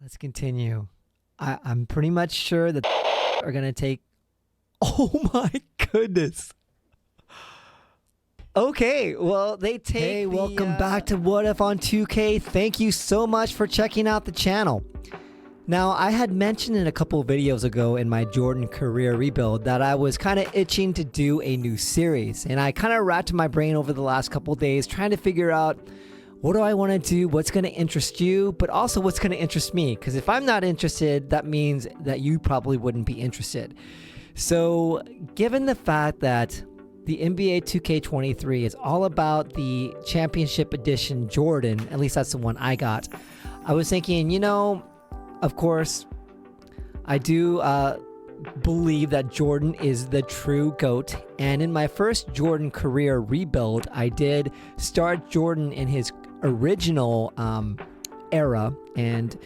Let's continue. I'm pretty much sure that are going to take... Oh my goodness. Okay, well, they take Hey, welcome back to What If on 2K. Thank you so much for checking out the channel. Now, I had mentioned in a couple of videos ago in my Jordan career rebuild that I was kind of itching to do a new series. And I kind of racked my brain over the last couple of days trying to figure out what do I want to do, what's going to interest you, but also what's going to interest me. Because if I'm not interested, that means that you probably wouldn't be interested. So, given the fact that the NBA 2K23 is all about the Championship Edition Jordan, at least that's the one I got, I was thinking, you know, of course, I do believe that Jordan is the true GOAT. And in my first Jordan career rebuild, I did start Jordan in his original era and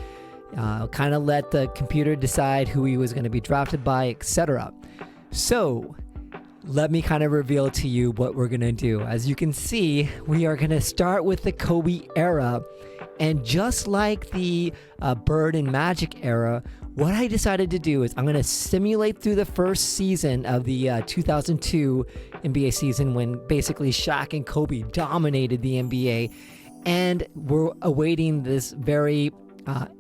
kind of let the computer decide who he was going to be drafted by, etc. So let me kind of reveal to you what we're going to do. As you can see, we are going to start with the Kobe era. And just like the Bird and Magic era, what I decided to do is I'm going to simulate through the first season of the 2002 NBA season when basically Shaq and Kobe dominated the NBA. And we're awaiting this very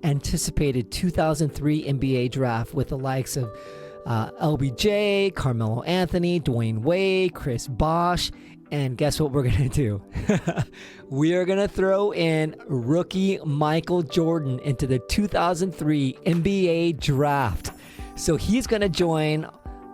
anticipated 2003 NBA draft with the likes of LBJ, Carmelo Anthony, Dwayne Wade, Chris Bosh. And guess what we're going to do? We are going to throw in rookie Michael Jordan into the 2003 NBA draft. So he's going to join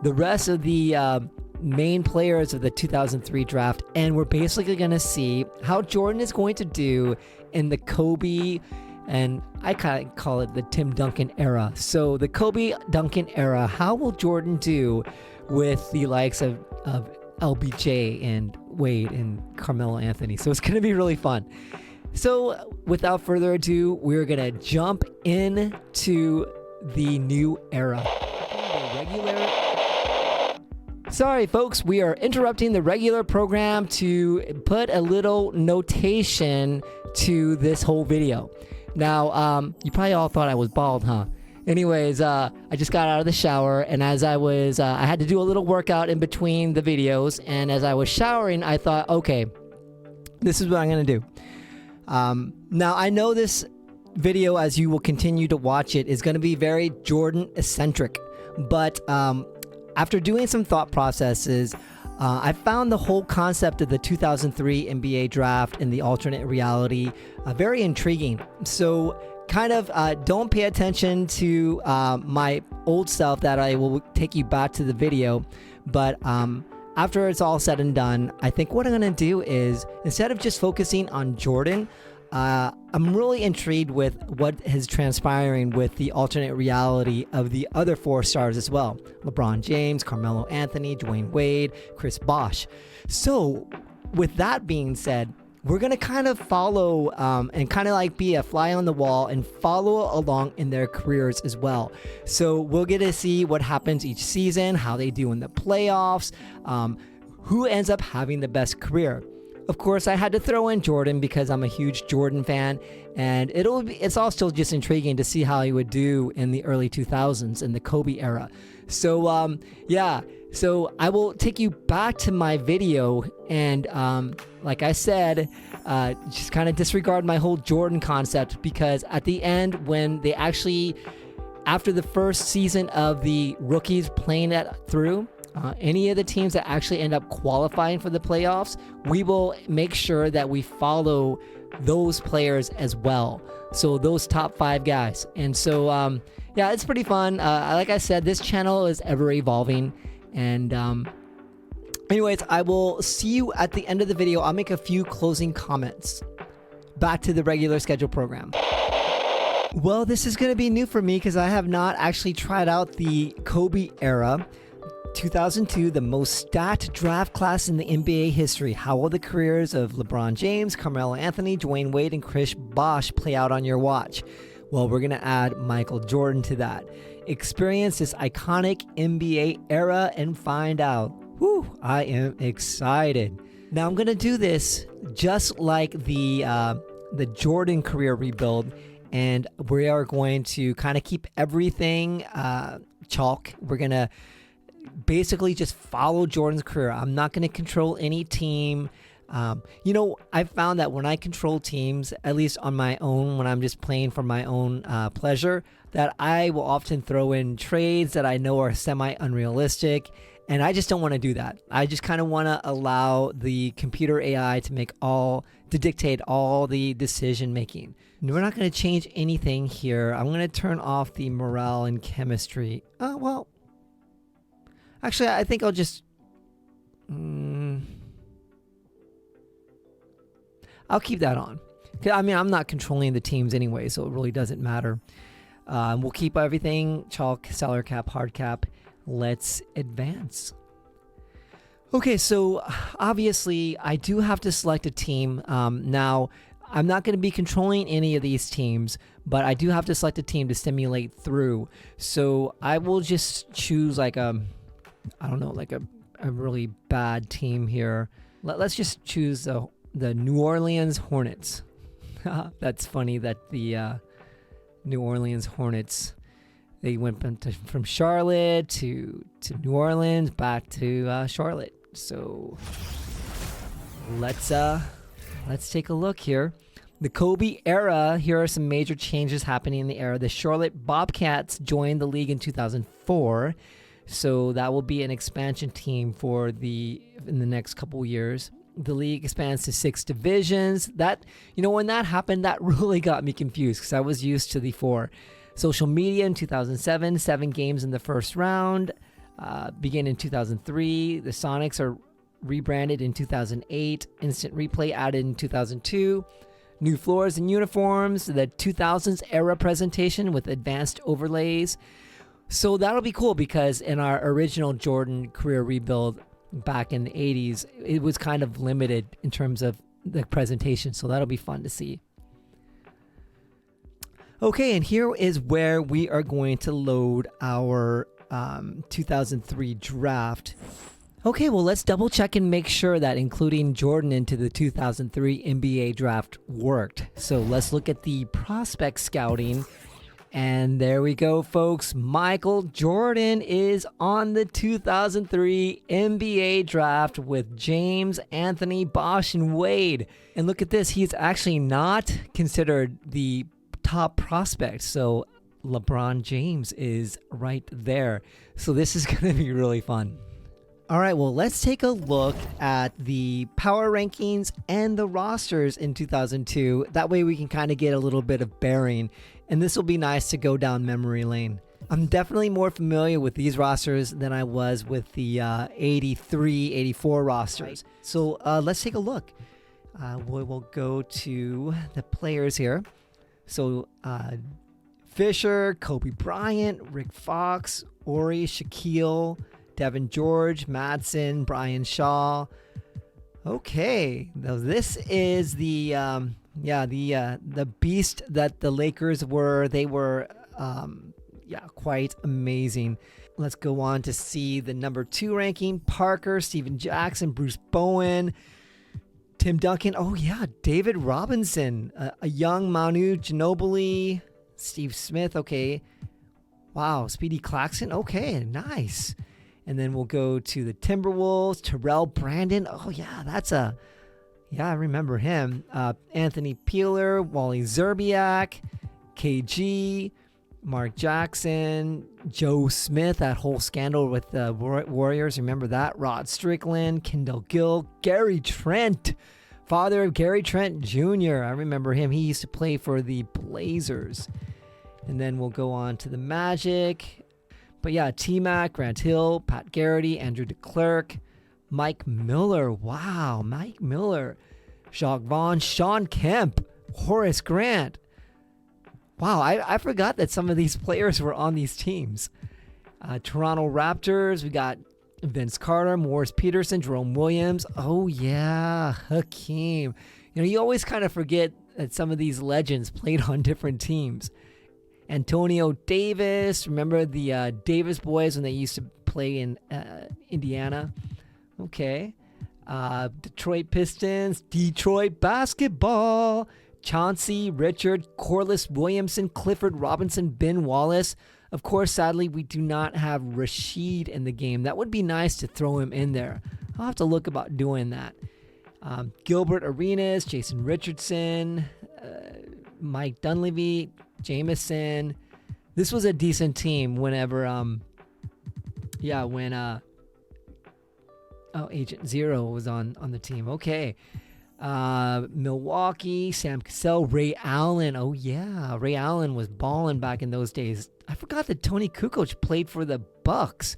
the rest of the main players of the 2003 draft. And we're basically going to see how Jordan is going to do in the Kobe, and I kind of call it the Tim Duncan era. So the Kobe Duncan era, how will Jordan do with the likes of LBJ and Wade and Carmelo Anthony? So it's going to be really fun. So without further ado, we're going to jump into the new era. Sorry, folks, we are interrupting the regular program to put a little notation to this whole video. Now, you probably all thought I was bald, huh? Anyways, I just got out of the shower, and as I was, I had to do a little workout in between the videos, and as I was showering, I thought, okay, this is what I'm going to do. Now, I know this video, as you will continue to watch it, is going to be very Jordan-eccentric, but after doing some thought processes, I found the whole concept of the 2003 NBA draft and the alternate reality very intriguing. So kind of don't pay attention to my old self that I will take you back to the video. But after it's all said and done, I think what I'm going to do is, instead of just focusing on Jordan, I'm really intrigued with what is transpiring with the alternate reality of the other four stars as well. LeBron James, Carmelo Anthony, Dwayne Wade, Chris Bosh. So with that being said, we're going to kind of follow and kind of like be a fly on the wall and follow along in their careers as well. So we'll get to see what happens each season, how they do in the playoffs, who ends up having the best career. Of course, I had to throw in Jordan because I'm a huge Jordan fan, and it's all still just intriguing to see how he would do in the early 2000s in the Kobe era. So yeah, so I will take you back to my video, and like I said, just kind of disregard my whole Jordan concept, because at the end, when they actually, after the first season of the rookies playing that through, any of the teams that actually end up qualifying for the playoffs, we will make sure that we follow those players as well. So those top 5 guys. And so, yeah, it's pretty fun. Like I said, this channel is ever evolving. And anyways, I will see you at the end of the video. I'll make a few closing comments. Back to the regular schedule program. Well, this is going to be new for me because I have not actually tried out the Kobe era. 2002, the most stacked draft class in the NBA history. How will the careers of LeBron James, Carmelo Anthony, Dwayne Wade, and Chris Bosh play out on your watch? Well, we're going to add Michael Jordan to that. Experience this iconic NBA era and find out. Whew, I am excited. Now, I'm going to do this just like the Jordan career rebuild, and we are going to kind of keep everything chalk. We're going to basically just follow Jordan's career. I'm not going to control any team. I've found that when I control teams, at least on my own, when I'm just playing for my own pleasure, that I will often throw in trades that I know are semi-unrealistic, and I just don't want to do that. I just kind of want to allow the computer AI to dictate all the decision making. We're not going to change anything here. I'm going to turn off the morale and chemistry. Actually, I think I'll just... I'll keep that on. I mean, I'm not controlling the teams anyway, so it really doesn't matter. We'll keep everything chalk, salary cap, hard cap. Let's advance. Okay, so obviously I do have to select a team. Now, I'm not going to be controlling any of these teams, but I do have to select a team to simulate through. So I will just choose like a really bad team here. Let's just choose the New Orleans Hornets. That's funny that the New Orleans Hornets, they went from Charlotte to New Orleans back to Charlotte. So let's take a look here. The Kobe era, here are some major changes happening in the era. The Charlotte Bobcats joined the league in 2004. So that will be an expansion team in the next couple years. The league expands to 6 divisions. That, when that happened, that really got me confused because I was used to the 4. Social media in 2007, 7 games in the first round. Begin in 2003. The Sonics are rebranded in 2008. Instant replay added in 2002. New floors and uniforms. The 2000s era presentation with advanced overlays. So that'll be cool because in our original Jordan career rebuild back in the 80s, it was kind of limited in terms of the presentation. So that'll be fun to see. Okay, and here is where we are going to load our 2003 draft. Okay, well, let's double check and make sure that including Jordan into the 2003 NBA draft worked. So let's look at the prospect scouting. And there we go, folks. Michael Jordan is on the 2003 NBA draft with James, Anthony, Bosh, and Wade. And look at this. He's actually not considered the top prospect. So LeBron James is right there. So this is going to be really fun. All right, well, let's take a look at the power rankings and the rosters in 2002. That way we can kind of get a little bit of bearing, and this will be nice to go down memory lane. I'm definitely more familiar with these rosters than I was with the 83, 84 rosters. So let's take a look. We will go to the players here. So Fisher, Kobe Bryant, Rick Fox, Ori, Shaquille, Devin George, Madsen, Brian Shaw. Okay, now this is the beast that the Lakers were. They were quite amazing. Let's go on to see the number 2 ranking. Parker, Steven Jackson, Bruce Bowen, Tim Duncan. Oh yeah, David Robinson, a young Manu Ginobili, Steve Smith. Okay, wow, Speedy Claxton. Okay, nice. And then we'll go to the Timberwolves, Terrell Brandon. Oh, yeah, I remember him. Anthony Peeler, Wally Zerbiak, KG, Mark Jackson, Joe Smith, that whole scandal with the Warriors. Remember that? Rod Strickland, Kendall Gill, Gary Trent, father of Gary Trent Jr. I remember him. He used to play for the Blazers. And then we'll go on to the Magic. But yeah, T-Mac, Grant Hill, Pat Garrity, Andrew DeClerc, Mike Miller. Wow, Mike Miller. Jacques Vaughn, Sean Kemp, Horace Grant. Wow, I forgot that some of these players were on these teams. Toronto Raptors, we got Vince Carter, Morris Peterson, Jerome Williams. Oh yeah, Hakeem. You always kind of forget that some of these legends played on different teams. Antonio Davis, remember the Davis boys when they used to play in Indiana? Okay. Detroit Pistons, Detroit basketball, Chauncey, Richard, Corliss Williamson, Clifford Robinson, Ben Wallace. Of course, sadly, we do not have Rashid in the game. That would be nice to throw him in there. I'll have to look about doing that. Gilbert Arenas, Jason Richardson, Mike Dunleavy, Jameson. This was a decent team whenever, Agent Zero was on the team. Okay. Milwaukee, Sam Cassell, Ray Allen. Oh, yeah. Ray Allen was balling back in those days. I forgot that Tony Kukoc played for the Bucks.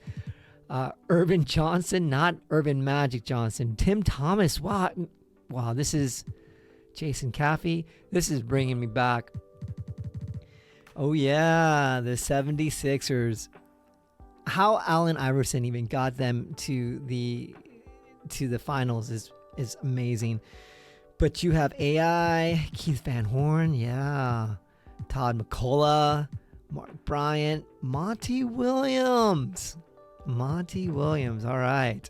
Irvin Johnson, not Irvin Magic Johnson. Tim Thomas. Wow, this is Jason Caffey. This is bringing me back. Oh, yeah, the 76ers. How Allen Iverson even got them to the finals is amazing. But you have AI, Keith Van Horn, yeah, Todd McCullough, Mark Bryant, Monty Williams. All right.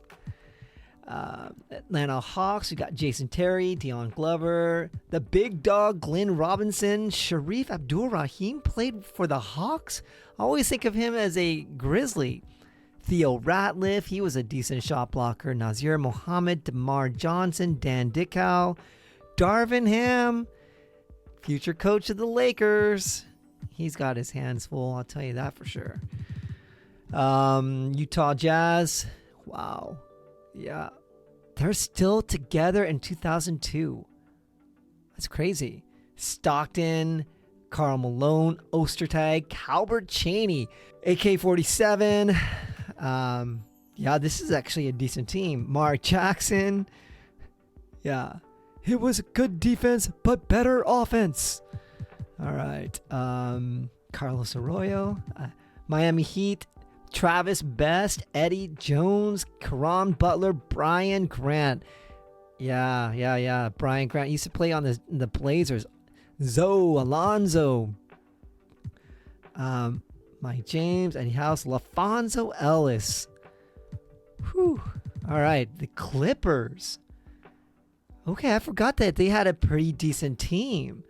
Atlanta Hawks, we got Jason Terry, Deion Glover, the big dog Glenn Robinson, Sharif Abdul-Rahim played for the Hawks. I always think of him as a Grizzly. Theo Ratliff, he was a decent shot blocker. Nazir Mohammed, DeMar Johnson, Dan Dickow, Darvin Ham, future coach of the Lakers. He's got his hands full, I'll tell you that for sure. Utah Jazz, wow. Yeah, they're still together in 2002. That's crazy. Stockton, Karl Malone, Ostertag, Calbert Chaney, AK-47. Yeah, this is actually a decent team. Mark Jackson. Yeah, it was a good defense, but better offense. All right. Carlos Arroyo, Miami Heat, Travis Best, Eddie Jones, Karan Butler, Brian Grant. Yeah. Brian Grant used to play on the Blazers. Zoe Alonzo. Mike James, Eddie House, LaFonso Ellis. Whew. All right, the Clippers. Okay, I forgot that they had a pretty decent team.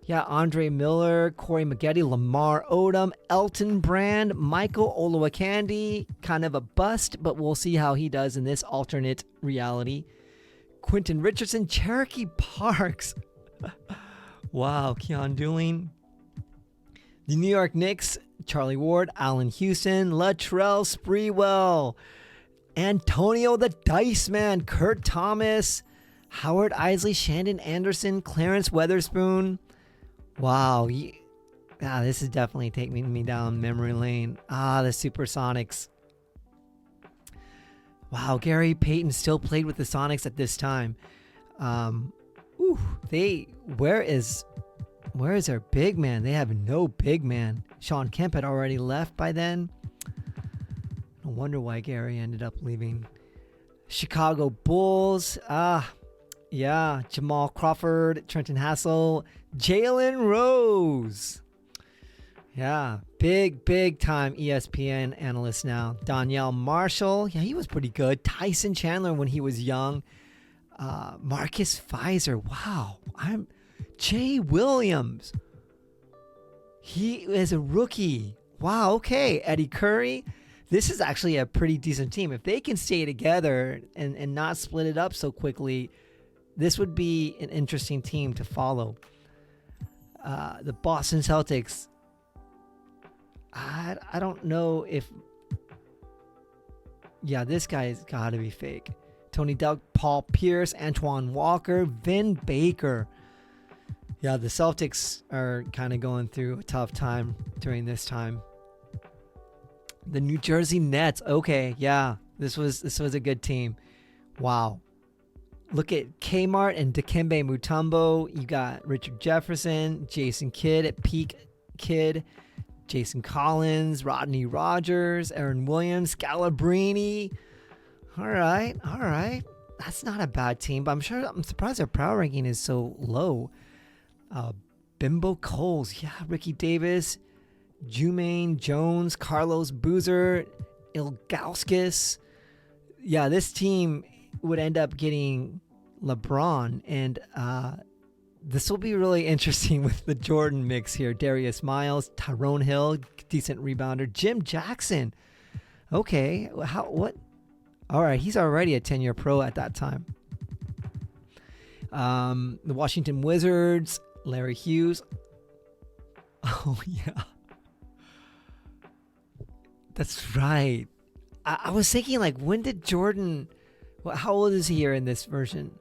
Yeah, Andre Miller, Corey Maggette, Lamar Odom, Elton Brand, Michael Olowokandi, kind of a bust, but we'll see how he does in this alternate reality. Quentin Richardson, Cherokee Parks. Wow, Keon Dooling. The New York Knicks, Charlie Ward, Allen Houston, Latrell Sprewell, Antonio the Dice Man, Kurt Thomas, Howard Isley, Shandon Anderson, Clarence Weatherspoon. Wow, this is definitely taking me down memory lane. The Supersonics. Wow, Gary Payton still played with the Sonics at this time. Where is their big man? They have no big man. Sean Kemp had already left by then. No wonder why Gary ended up leaving. Chicago Bulls. Jamal Crawford, Trenton Hassel, Jalen Rose. Yeah, big time ESPN analyst now. Danielle Marshall. Yeah, he was pretty good. Tyson Chandler when he was young. Marcus Pfizer. Wow. Jay Williams. He is a rookie. Wow, okay. Eddie Curry. This is actually a pretty decent team. If they can stay together and not split it up so quickly, this would be an interesting team to follow. The Boston Celtics. I don't know if... Yeah, this guy's got to be fake. Tony Delk, Paul Pierce, Antoine Walker, Vin Baker. Yeah, the Celtics are kind of going through a tough time during this time. The New Jersey Nets. Okay, yeah, this was a good team. Wow. Look at Kmart and Dikembe Mutombo. You got Richard Jefferson, Jason Kidd at peak Kidd, Jason Collins, Rodney Rogers, Aaron Williams, Scalabrini. All right. That's not a bad team, but I'm surprised their power ranking is so low. Bimbo Coles, yeah, Ricky Davis, Jumaine Jones, Carlos Boozer, Ilgauskas. Yeah, this team would end up getting LeBron, and This will be really interesting with the Jordan mix here. Darius Miles, Tyrone Hill, decent rebounder. Jim Jackson. Okay. What? All right. He's already a 10-year pro at that time. The Washington Wizards, Larry Hughes. Oh, yeah. That's right. I was thinking, like, when did Jordan... how old is he here in this version?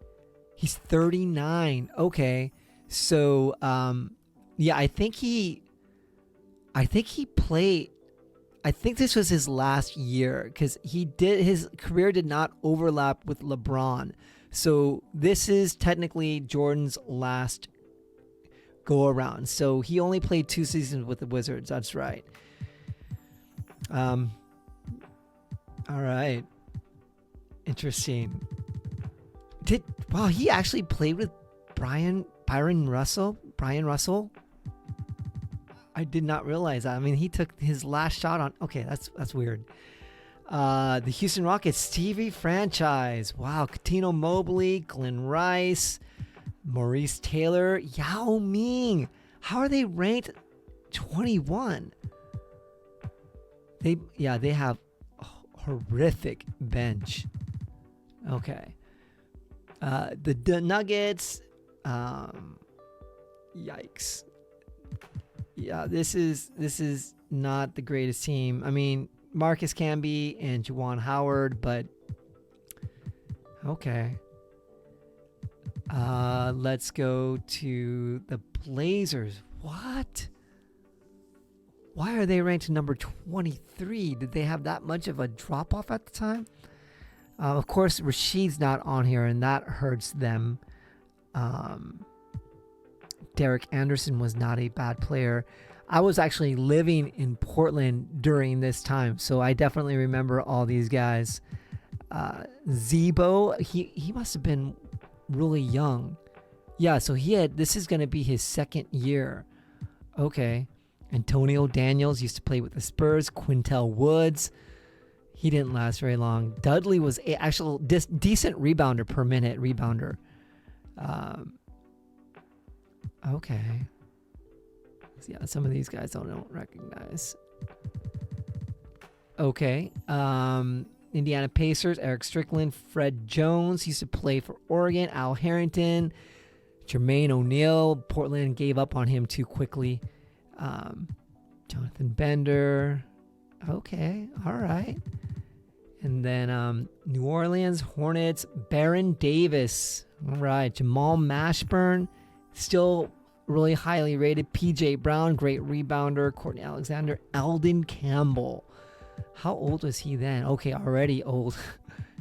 He's 39. Okay. So, yeah, I think he played... I think this was his last year because his career did not overlap with LeBron. So this is technically Jordan's last go around. So he only played 2 seasons with the Wizards. That's right. All right. Interesting. He actually played with Brian Russell? I did not realize that. I mean, he took his last shot on... Okay, that's weird. The Houston Rockets, Stevie Franchise. Wow, Katino Mobley, Glenn Rice, Maurice Taylor, Yao Ming. How are they ranked 21? They have a horrific bench. Okay. The Nuggets, yikes. Yeah, this is not the greatest team. I mean, Marcus Camby and Juwan Howard, but okay. Let's go to the Blazers. What? Why are they ranked number 23? Did they have that much of a drop-off at the time? Of course, Rashid's not on here, and that hurts them. Derek Anderson was not a bad player. I was actually living in Portland during this time, so I definitely remember all these guys. Zebo, he must have been really young. Yeah, so this is going to be his second year. Okay. Antonio Daniels used to play with the Spurs. Quintel Woods, he didn't last very long. Dudley was an actual decent rebounder per minute rebounder. Okay. Yeah, some of these guys I don't recognize. Okay. Indiana Pacers, Eric Strickland, Fred Jones used to play for Oregon. Al Harrington, Jermaine O'Neal. Portland gave up on him too quickly. Jonathan Bender. Okay, all right. And then New Orleans Hornets, Baron Davis. All right, Jamal Mashburn, still really highly rated. PJ Brown, great rebounder. Courtney Alexander, Eldon Campbell. How old was he then? Okay, already old.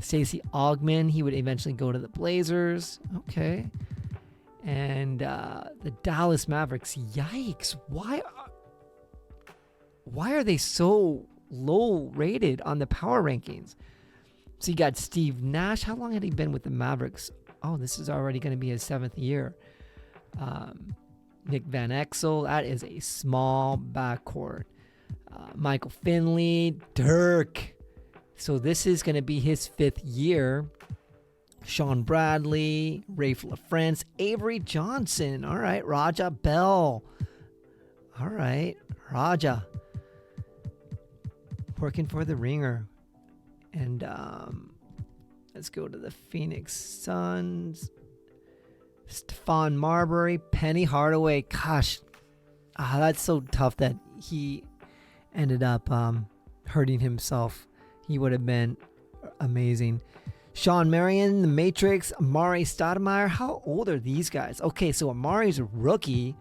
Stacey Augmon, he would eventually go to the Blazers. Okay. And the Dallas Mavericks, yikes. Why are they so low rated on the power rankings? So you got Steve Nash. How long had he been with the Mavericks? Oh, this is already going to be his 7th year. Nick Van Exel, that is a small backcourt. Michael Finley, Dirk. So this is going to be his 5th year. Sean Bradley, Rafe LaFrance, Avery Johnson. All right, Raja Bell. All right, Raja. Working for the Ringer. And let's go to the Phoenix Suns. Stephon Marbury, Penny Hardaway. Gosh, that's so tough that he ended up hurting himself. He would have been amazing. Sean Marion, The Matrix, Amari Stoudemire. How old are these guys? Okay, so Amari's a rookie.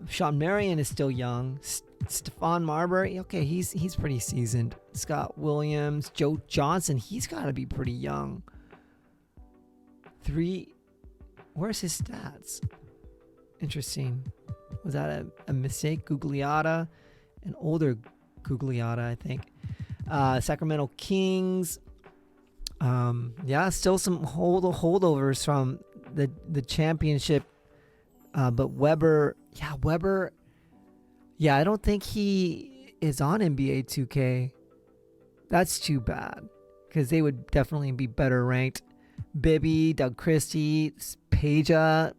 Sean Marion is still young. Stephon Marbury, okay, he's pretty seasoned. Scott Williams, Joe Johnson, he's got to be pretty young. Where's his stats? Interesting. Was that a mistake? Gugliotta, an older Gugliotta, I think. Sacramento Kings. Still some holdovers from the championship. But Weber, I don't think he is on NBA 2K. That's too bad, because they would definitely be better ranked. Bibby, Doug Christie, Peja.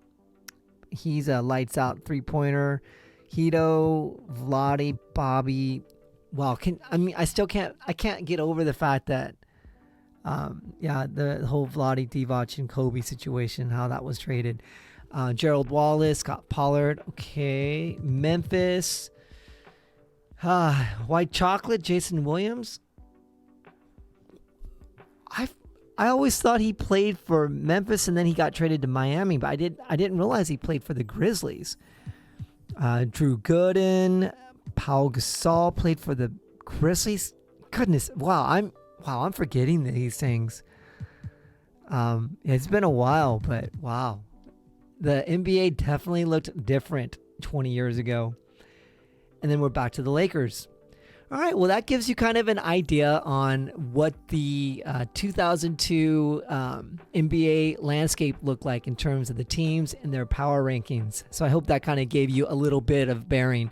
He's a lights out 3-pointer. Hito, Vladi, Bobby. Wow, I can't get over the fact that the whole Vladi, Divac, and Kobe situation, how that was traded. Gerald Wallace, Scott Pollard. Okay. Memphis. White Chocolate, Jason Williams. I always thought he played for Memphis and then he got traded to Miami, but I didn't realize he played for the Grizzlies. Drew Gooden, Paul Gasol played for the Grizzlies. Goodness, wow, I'm forgetting these things. It's been a while, but wow. The NBA definitely looked different 20 years ago. And then we're back to the Lakers. All right, well, that gives you kind of an idea on what the 2002 NBA landscape looked like in terms of the teams and their power rankings. So I hope that kind of gave you a little bit of bearing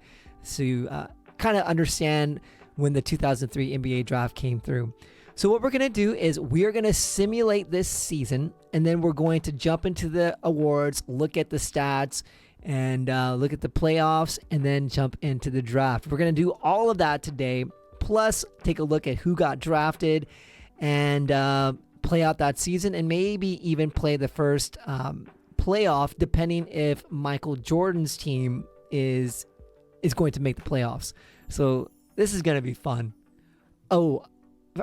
to kind of understand when the 2003 NBA draft came through. So what we're going to do is we're going to simulate this season, and then we're going to jump into the awards, look at the stats, and look at the playoffs, and then jump into the draft. We're going to do all of that today, plus take a look at who got drafted and play out that season, and maybe even play the first playoff, depending if Michael Jordan's team is going to make the playoffs. So this is going to be fun. Oh,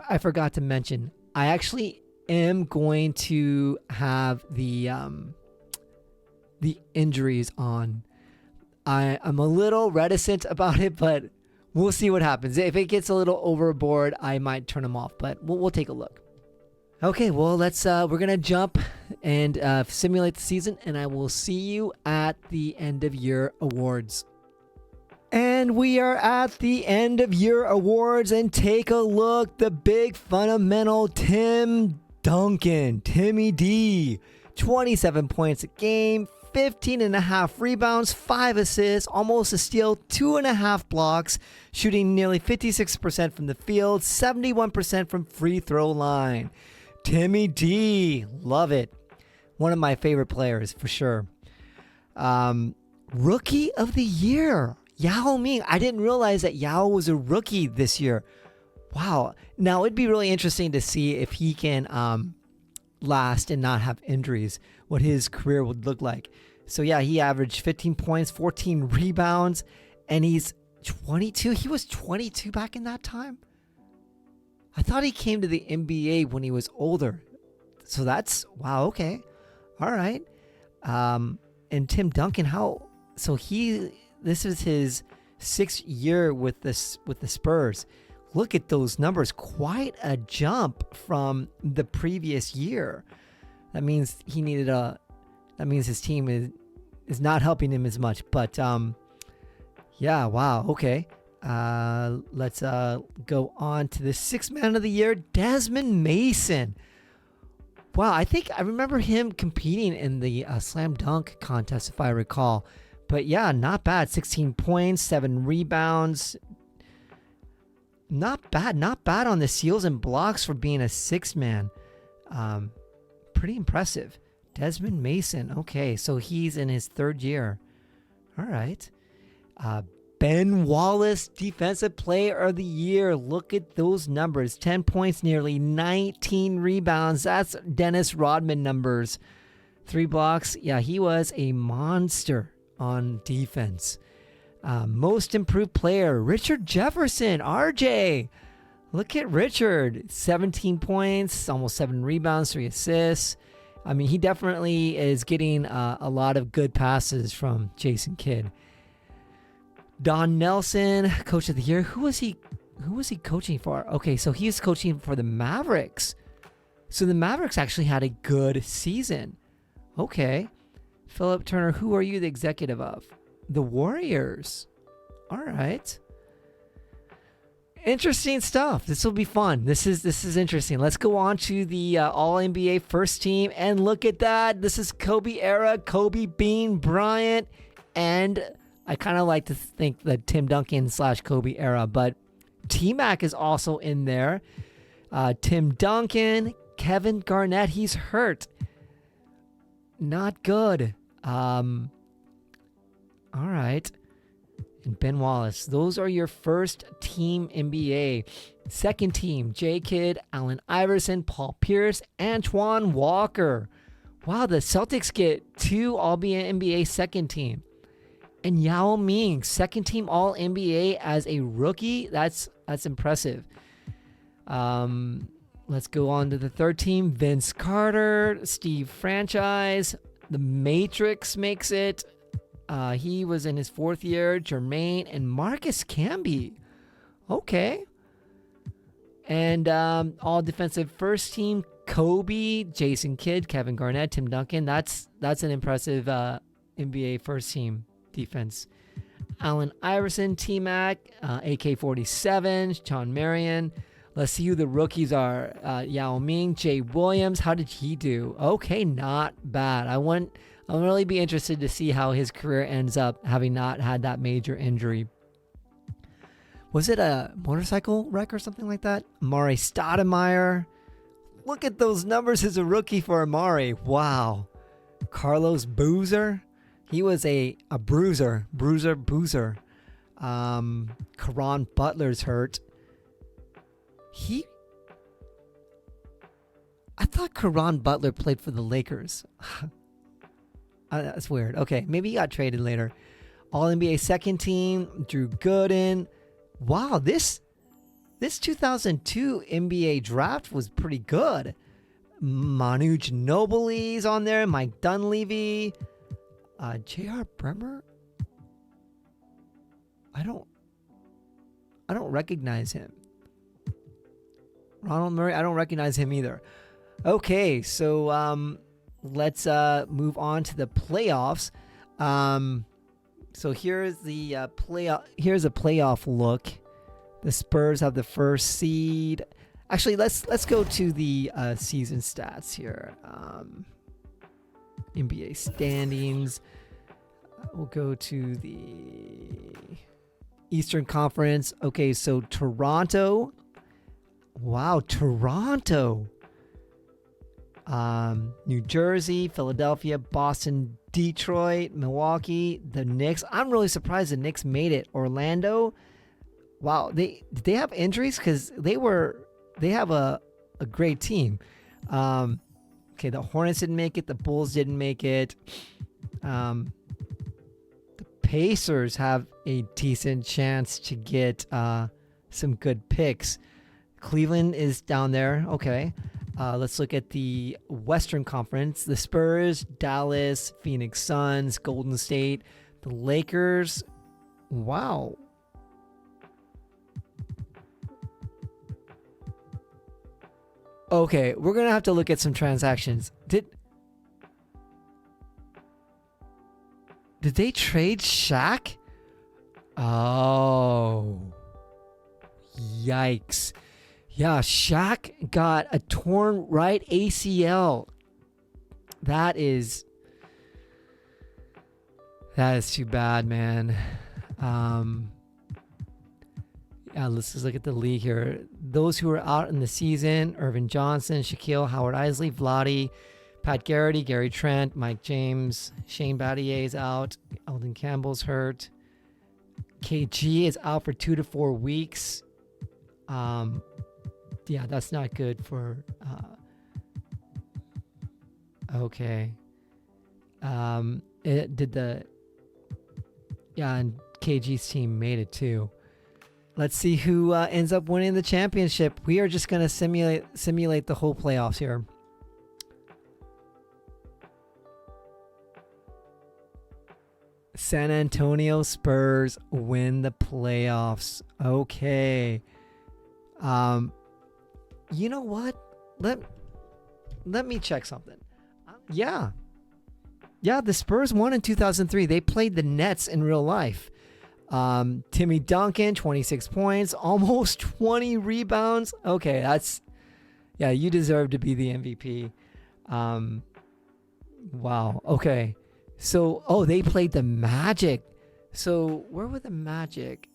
I forgot to mention, I actually am going to have the injuries on. I'm a little reticent about it, but we'll see what happens. If it gets a little overboard, I might turn them off, but we'll take a look. Okay, well, we're gonna jump and simulate the season, and I will see you at the end of year awards. And we are at the end of year awards, and take a look. The big fundamental Tim Duncan, Timmy D, 27 points a game, 15.5 rebounds, 5 assists, almost a steal, 2.5 blocks, shooting nearly 56% from the field, 71% from free throw line. Timmy D, love it. One of my favorite players for sure. Rookie of the year, Yao Ming. I didn't realize that Yao was a rookie this year. Wow. Now it'd be really interesting to see if he can last and not have injuries, what his career would look like. So yeah, he averaged 15 points, 14 rebounds, and he's 22. He was 22 back in that time. I thought he came to the NBA when he was older. So that's, wow, okay. All right. And Tim Duncan, this is his 6th year with the Spurs. Look at those numbers. Quite a jump from the previous year. That means his team is not helping him as much. But yeah, wow, okay. Let's go on to the 6th man of the year, Desmond Mason. Wow, I think I remember him competing in the slam dunk contest, if I recall. But yeah, not bad. 16 points, 7 rebounds. Not bad on the steals and blocks for being a 6th man. Pretty impressive. Desmond Mason. Okay, so he's in his 3rd year. All right. Ben Wallace, Defensive Player of the Year. Look at those numbers. 10 points, nearly 19 rebounds. That's Dennis Rodman numbers. 3 blocks. Yeah, he was a monster on defense. Most Improved Player, Richard Jefferson, RJ. Look at Richard. 17 points, almost 7 rebounds, 3 assists. I mean, he definitely is getting a lot of good passes from Jason Kidd. Don Nelson, Coach of the Year. Who was he coaching for? Okay, so he's coaching for the Mavericks. So the Mavericks actually had a good season. Okay. Philip Turner, who are you the executive of? The Warriors. All right. Interesting stuff. This will be fun. This is interesting. Let's go on to the All-NBA first team and look at that. This is Kobe era, Kobe, Bean, Bryant, and I kind of like to think the Tim Duncan / Kobe era, but T-Mac is also in there. Tim Duncan, Kevin Garnett, he's hurt. Not good. All right. And Ben Wallace. Those are your first team NBA. Second team, J. Kidd, Allen Iverson, Paul Pierce, Antoine Walker. Wow, the Celtics get 2 All-NBA second team. And Yao Ming, second team All-NBA as a rookie. That's impressive. Let's go on to the third team. Vince Carter, Steve Franchise. The Matrix makes it. He was in his 4th year. Jermaine and Marcus Camby. Okay. And all defensive first team. Kobe, Jason Kidd, Kevin Garnett, Tim Duncan. That's an impressive NBA first team defense. Allen Iverson, T-Mac, AK-47, Sean Marion. Let's see who the rookies are. Yao Ming, Jay Williams. How did he do? Okay, not bad. I'll really be interested to see how his career ends up, having not had that major injury. Was it a motorcycle wreck or something like that? Amari Stoudemire. Look at those numbers as a rookie for Amari. Wow. Carlos Boozer. He was a bruiser. Boozer. Caron Butler's hurt. I thought Caron Butler played for the Lakers. That's weird. Okay, maybe he got traded later. All-NBA second team, Drew Gooden. Wow, this 2002 NBA draft was pretty good. Manu Ginobili's on there. Mike Dunleavy. J.R. Bremer? I don't recognize him. Ronald Murray, I don't recognize him either. Okay, so let's move on to the playoffs. So here's the playoff. Here's a playoff look. The Spurs have the first seed. Actually, let's go to the season stats here. NBA standings. We'll go to the Eastern Conference. Okay, so Toronto. Wow, Toronto. New Jersey, Philadelphia, Boston, Detroit, Milwaukee, the Knicks. I'm really surprised the Knicks made it. Orlando. Wow, did they have injuries? Because they have a great team. Okay, the Hornets didn't make it. The Bulls didn't make it. The Pacers have a decent chance to get some good picks. Cleveland is down there. Okay. Let's look at the Western Conference. The Spurs, Dallas, Phoenix Suns, Golden State, the Lakers. Wow. Okay, we're going to have to look at some transactions. Did they trade Shaq? Oh. Yikes. Yeah, Shaq got a torn right ACL. That is too bad, man. Yeah, let's just look at the league here. Those who are out in the season: Irvin Johnson, Shaquille, Howard Isley, Vlade, Pat Garrity, Gary Trent, Mike James, Shane Battier's out, Eldon Campbell's hurt. KG is out for 2 to 4 weeks. Yeah, that's not good for. Okay. And KG's team made it too. Let's see who ends up winning the championship. We are just gonna simulate the whole playoffs here. San Antonio Spurs win the playoffs. Okay. You know what? Let me check something. Yeah, the Spurs won in 2003. They played the Nets in real life. Timmy Duncan, 26 points, almost 20 rebounds. Okay, you deserve to be the MVP. Wow. Okay. So, they played the Magic. So, where were the Magic?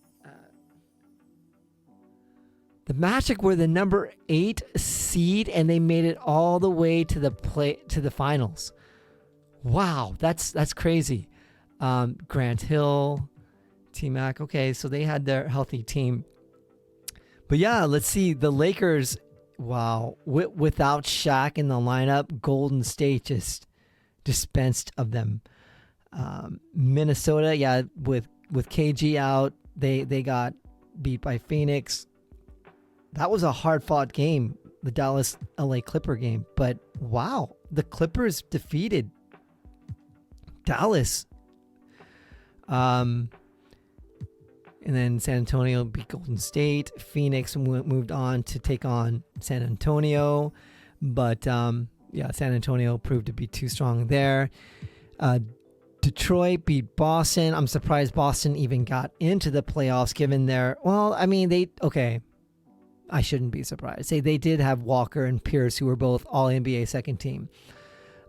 The Magic were the number 8 seed, and they made it all the way to the finals. Wow, that's crazy. Grant Hill, T-Mac. Okay, so they had their healthy team. But yeah, let's see. The Lakers, wow. Without Shaq in the lineup, Golden State just dispensed of them. Minnesota, yeah, with KG out, they got beat by Phoenix. That was a hard-fought game, the Dallas-LA Clipper game. But wow, the Clippers defeated Dallas. And then San Antonio beat Golden State. Phoenix moved on to take on San Antonio. But, yeah, San Antonio proved to be too strong there. Detroit beat Boston. I'm surprised Boston even got into the playoffs given their... Well, I mean, okay. I shouldn't be surprised. They did have Walker and Pierce, who were both All-NBA second team.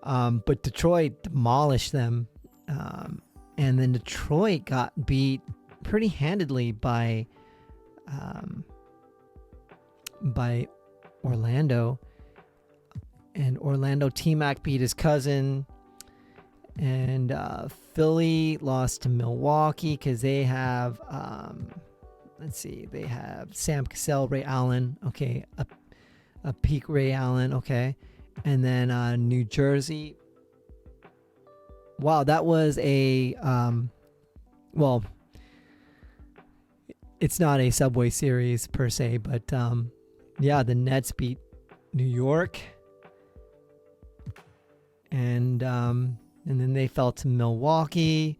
But Detroit demolished them. And then Detroit got beat pretty handedly by Orlando. And Orlando, T-Mac beat his cousin. And Philly lost to Milwaukee because they have, let's see, they have Sam Cassell, Ray Allen. Okay, a peak Ray Allen. Okay. And then New Jersey. Wow, that was a, well, it's not a Subway Series per se, but yeah, the Nets beat New York. And then they fell to Milwaukee.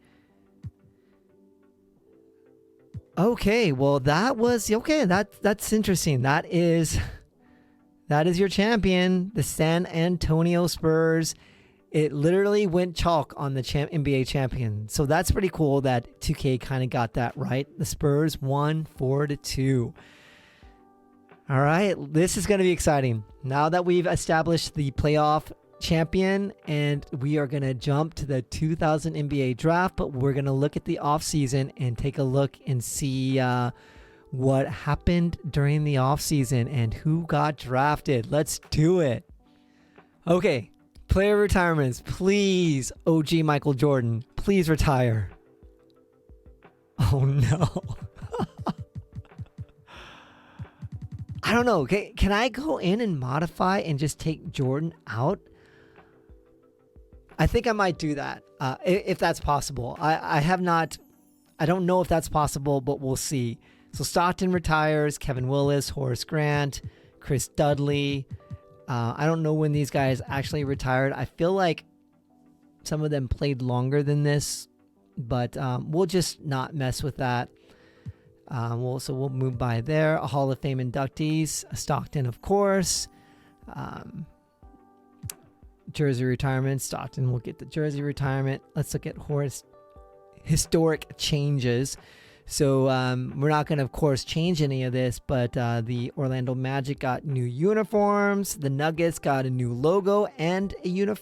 Okay, well that was okay. That's interesting. That is your champion, the San Antonio Spurs. It literally went chalk on the NBA champion. So that's pretty cool that 2K kind of got that right. The Spurs won 4-2. All right, this is going to be exciting. Now that we've established the playoff champion, and we are going to jump to the 2000 NBA draft, but we're going to look at the offseason and take a look and see what happened during the offseason and who got drafted. Let's do it. Okay, player retirements. Please, OG Michael Jordan, please retire. Oh no. I don't know. Can I go in and modify and just take Jordan out? I think I might do that if that's possible. I don't know if that's possible, but we'll see. So Stockton retires, Kevin Willis, Horace Grant, Chris Dudley. I don't know when these guys actually retired. I feel like some of them played longer than this, but we'll just not mess with that. We'll move by there. Hall of Fame inductees, Stockton, of course. Jersey retirement. Stockton will get the jersey retirement. Let's look at Horace historic changes. So we're not going to, of course, change any of this, but the Orlando Magic got new uniforms. The Nuggets got a new logo and the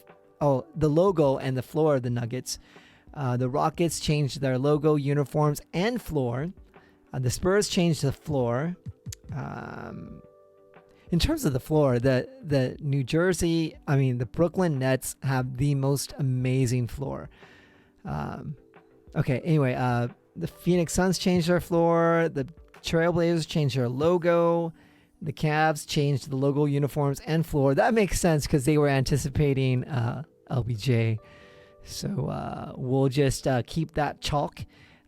logo and the floor of the Nuggets. The Rockets changed their logo, uniforms, and floor. The Spurs changed the floor. In terms of the floor, the Brooklyn Nets have the most amazing floor. Okay, anyway, the Phoenix Suns changed their floor. The Trailblazers changed their logo. The Cavs changed the logo, uniforms, and floor. That makes sense because they were anticipating LBJ. So we'll just keep that chalk.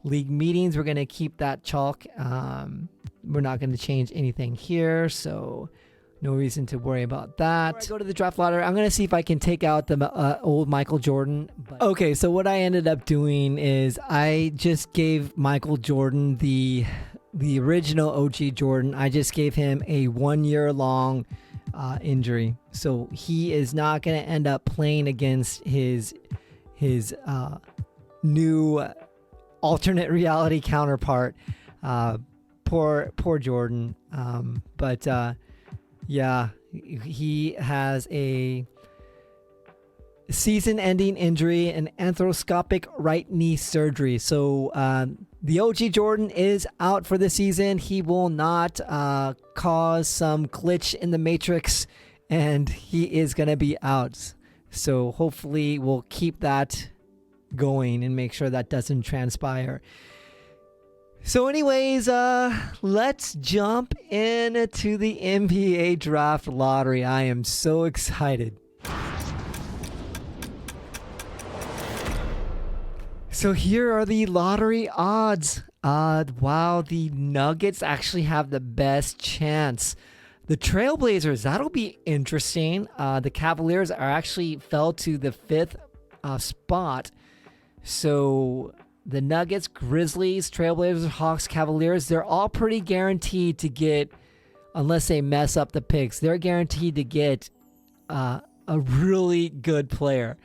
League meetings, we're going to keep that chalk. We're not going to change anything here, so no reason to worry about that. Before I go to the draft ladder, I'm going to see if I can take out the old Michael Jordan. Okay, so what I ended up doing is I just gave Michael Jordan the original OG Jordan. I just gave him a 1-year-long injury. So he is not going to end up playing against his new alternate reality counterpart. Poor Jordan. But yeah, he has a season-ending injury, an arthroscopic right knee surgery. So the OG Jordan is out for the season. He will not cause some glitch in the matrix, and he is going to be out. So hopefully we'll keep that going and make sure that doesn't transpire. So anyways, let's jump into the NBA draft lottery. I am so excited. So here are the lottery odds. Wow, the Nuggets actually have the best chance. The Trailblazers, that'll be interesting. The Cavaliers are actually fell to the 5th spot. So the Nuggets, Grizzlies, Trailblazers, Hawks, Cavaliers, they're all pretty guaranteed to get, unless they mess up the picks, they're guaranteed to get a really good player.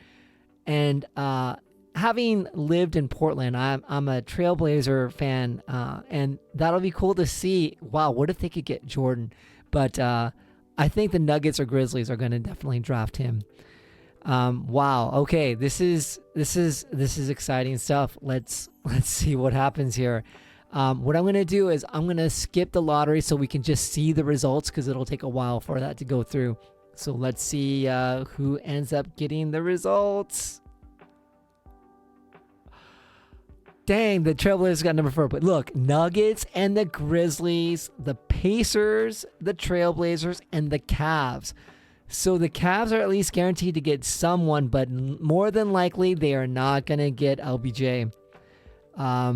And having lived in Portland, I'm a Trailblazer fan, and that'll be cool to see. Wow, what if they could get Jordan? But I think the Nuggets or Grizzlies are going to definitely draft him. Wow. Okay, this is exciting stuff. Let's see what happens here. What I'm going to do is I'm going to skip the lottery so we can just see the results, because it'll take a while for that to go through. So let's see who ends up getting the results. Dang, the Trailblazers got number 4. But look, Nuggets and the Grizzlies, the Pacers, the Trailblazers, and the Cavs. So the Cavs are at least guaranteed to get someone, but more than likely they are not going to get LBJ. I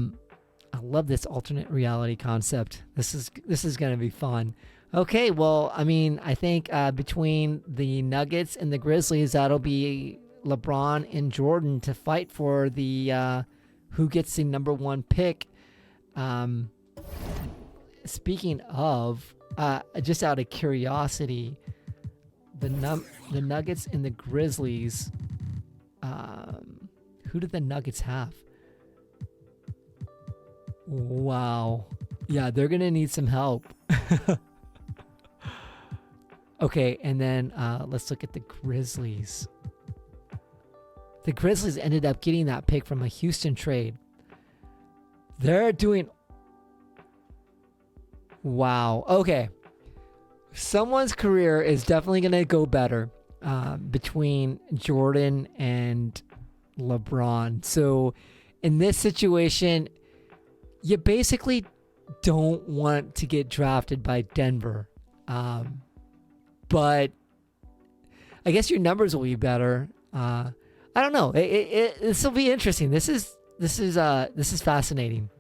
love this alternate reality concept. This is going to be fun. Okay, well, I mean, I think between the Nuggets and the Grizzlies, that'll be LeBron and Jordan to fight for the who gets the number 1 pick. Speaking of, just out of curiosity, the Nuggets and the Grizzlies, who do the Nuggets have? Wow. Yeah, they're going to need some help. Okay, and then let's look at the Grizzlies. The Grizzlies ended up getting that pick from a Houston trade. They're doing... Wow. Okay. Someone's career is definitely going to go better between Jordan and LeBron. So in this situation, you basically don't want to get drafted by Denver. But I guess your numbers will be better. I don't know. This will be interesting. This is fascinating.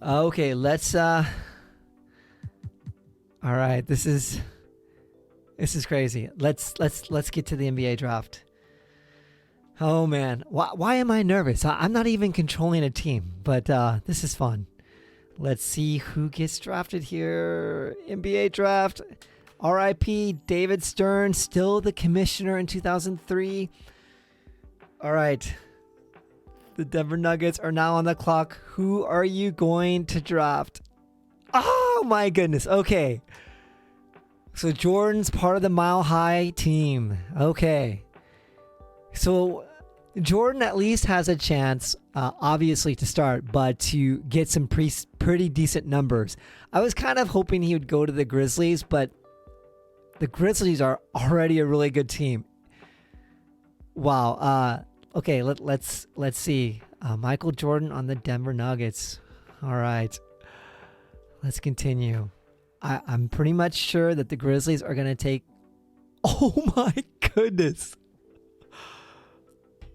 Okay, let's. All right, this is crazy. Let's get to the NBA draft. Oh man, why am I nervous? I'm not even controlling a team, but this is fun. Let's see who gets drafted here. NBA draft. R.I.P. David Stern, still the commissioner in 2003. All right. The Denver Nuggets are now on the clock. Who are you going to draft? Oh, my goodness. Okay. So Jordan's part of the Mile High team. Okay. So Jordan at least has a chance, obviously, to start, but to get some pretty decent numbers. I was kind of hoping he would go to the Grizzlies, but the Grizzlies are already a really good team. Wow. Okay, let's see. Michael Jordan on the Denver Nuggets. All right. Let's continue. I'm pretty much sure that the Grizzlies are going to take... Oh my goodness.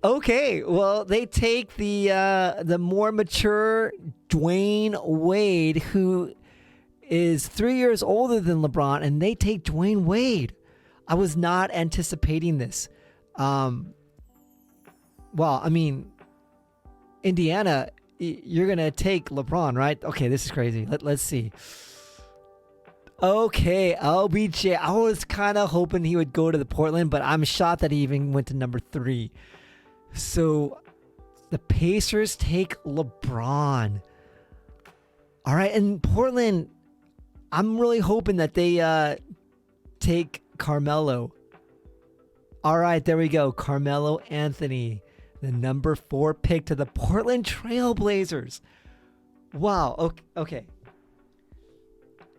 Okay, well, they take the more mature Dwayne Wade, who is 3 years older than LeBron, and they take Dwayne Wade. I was not anticipating this. Well, I mean, Indiana, you're going to take LeBron, right? Okay, this is crazy. Let's see. Okay, LBJ. I was kind of hoping he would go to the Portland, but I'm shocked that he even went to number 3. So the Pacers take LeBron. All right, and Portland, I'm really hoping that they take Carmelo. All right, there we go. Carmelo Anthony, the number 4 pick to the Portland Trailblazers. Wow. Okay.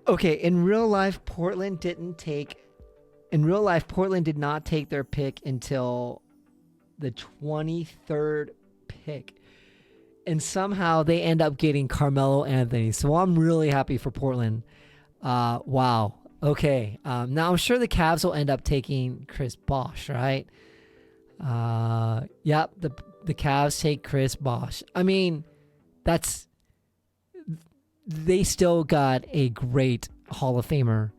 Okay, in real life, Portland did not take their pick until the 23rd pick. And somehow they end up getting Carmelo Anthony. So I'm really happy for Portland. Wow. Okay. Now I'm sure the Cavs will end up taking Chris Bosh, right? Yep. The Cavs take Chris Bosh. I mean, they still got a great Hall of Famer.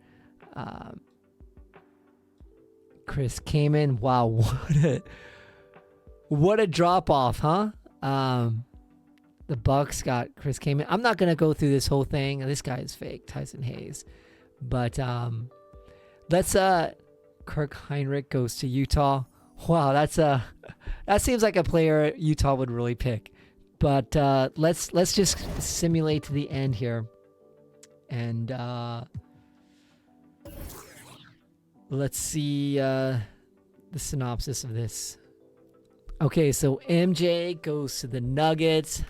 Chris Kaman. Wow. What a drop off, huh? The Bucks got Chris Kaman. I'm not going to go through this whole thing. This guy is fake, Tyson Hayes. But let's Kirk Heinrich goes to Utah. Wow, that seems like a player Utah would really pick. But let's just simulate to the end here. And let's see the synopsis of this. Okay, so MJ goes to the Nuggets.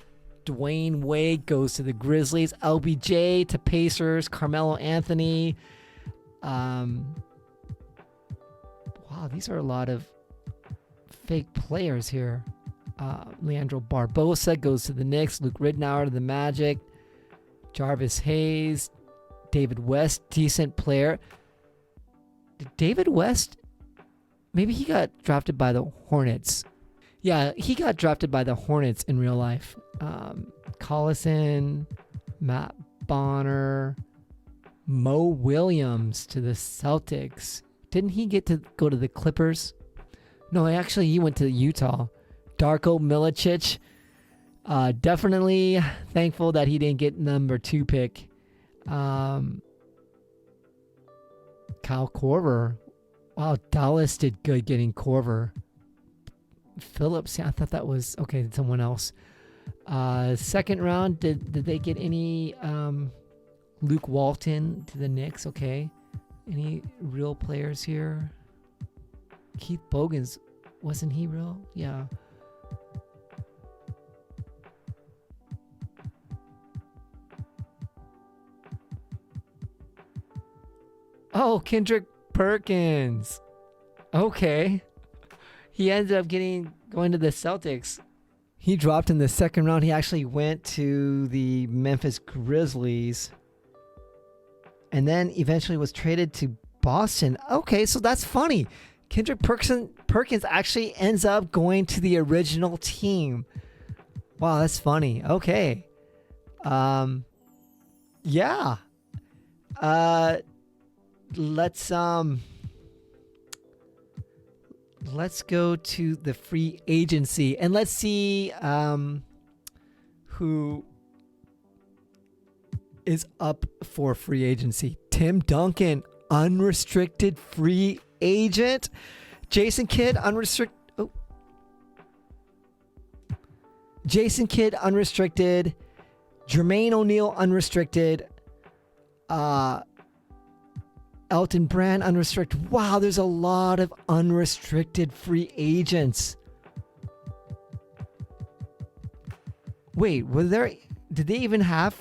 Dwayne Wade goes to the Grizzlies. LBJ to Pacers. Carmelo Anthony. Wow, these are a lot of fake players here. Leandro Barbosa goes to the Knicks. Luke Ridnour to the Magic. Jarvis Hayes. David West, decent player. Did David West? Maybe he got drafted by the Hornets. Yeah, he got drafted by the Hornets in real life. Collison, Matt Bonner, Mo Williams to the Celtics. Didn't he get to go to the Clippers? No, actually he went to Utah. Darko Milicic. Definitely thankful that he didn't get number 2 pick. Kyle Korver. Wow, Dallas did good getting Korver. Phillips, yeah, I thought that was okay. Someone else. Second round, did they get any Luke Walton to the Knicks? Okay, any real players here? Keith Bogans, wasn't he real? Yeah. Oh, Kendrick Perkins. Okay. He ended up going to the Celtics. He dropped in the second round. He actually went to the Memphis Grizzlies. And then eventually was traded to Boston. Okay, so that's funny. Kendrick Perkins actually ends up going to the original team. Wow, that's funny. Okay. Yeah. Let's go to the free agency and let's see who is up for free agency. Tim Duncan, unrestricted free agent. Jason Kidd, unrestricted. Oh. Jason Kidd, unrestricted. Jermaine O'Neal, unrestricted. Elton Brand, unrestricted. Wow, there's a lot of unrestricted free agents. Wait, did they even have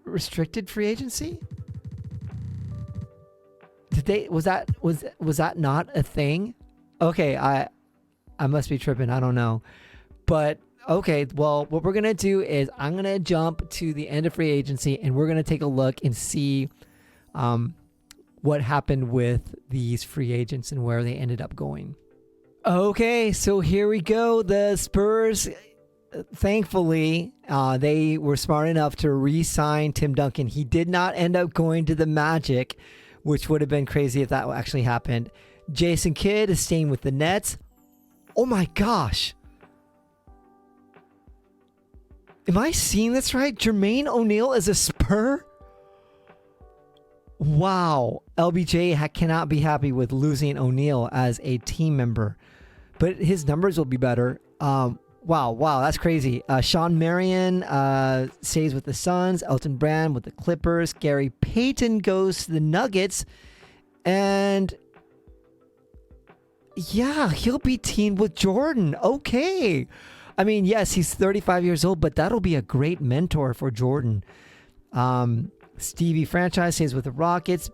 restricted free agency? Was that not a thing? Okay, I must be tripping. I don't know. But okay, well, what we're going to do is I'm going to jump to the end of free agency and we're going to take a look and see what happened with these free agents and where they ended up going. Okay, so here we go. The Spurs, thankfully, they were smart enough to re-sign Tim Duncan. He did not end up going to the Magic, which would have been crazy if that actually happened. Jason Kidd is staying with the Nets. Oh my gosh. Am I seeing this right? Jermaine O'Neal is a Spur? Wow. LBJ cannot be happy with losing O'Neal as a team member. But his numbers will be better. Wow, that's crazy. Sean Marion stays with the Suns. Elton Brand with the Clippers. Gary Payton goes to the Nuggets. And yeah, he'll be teamed with Jordan. Okay. I mean, yes, he's 35 years old, but that'll be a great mentor for Jordan. Stevie Franchise stays with the Rockets.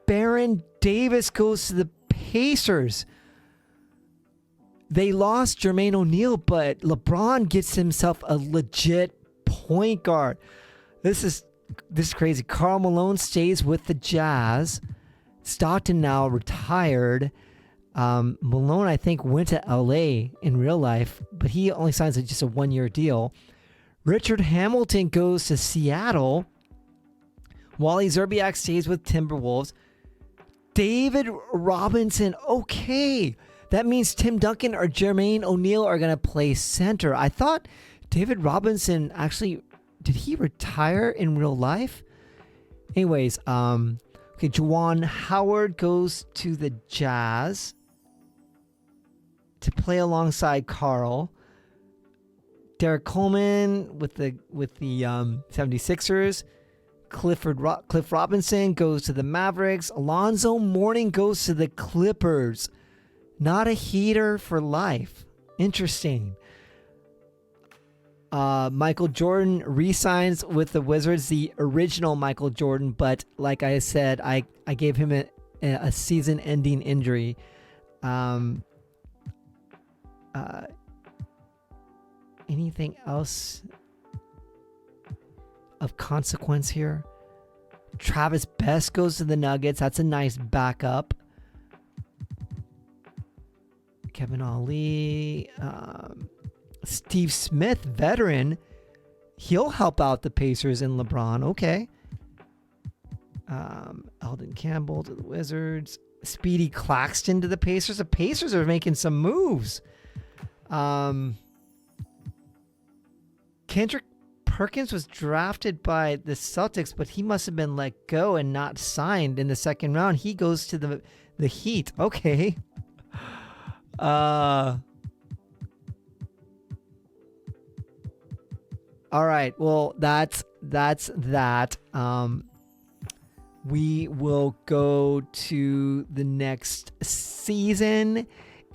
Baron Davis goes to the Pacers. They lost Jermaine O'Neal, but LeBron gets himself a legit point guard. This is crazy. Karl Malone stays with the Jazz. Stockton now retired. Malone, I think, went to LA in real life, but he only signs just a 1-year deal. Richard Hamilton goes to Seattle. Wally Zerbiak stays with Timberwolves. David Robinson, okay. That means Tim Duncan or Jermaine O'Neal are going to play center. I thought David Robinson actually, did he retire in real life? Anyways, okay, Juwan Howard goes to the Jazz to play alongside Carl. Derek Coleman with the 76ers. Cliff Robinson goes to the Mavericks. Alonzo Mourning goes to the Clippers. Not a Heater for life. Interesting. Michael Jordan re-signs with the Wizards, the original Michael Jordan, but like I said, I gave him a season-ending injury. Anything else of consequence here? Travis Best goes to the Nuggets. That's a nice backup. Kevin Ali, Steve Smith, veteran. He'll help out the Pacers and LeBron. Okay. Eldon Campbell to the Wizards. Speedy Claxton to the Pacers. The Pacers are making some moves. Kendrick Perkins was drafted by the Celtics, but he must have been let go and not signed in the second round. He goes to the Heat. Okay. All right. Well, that's that. We will go to the next season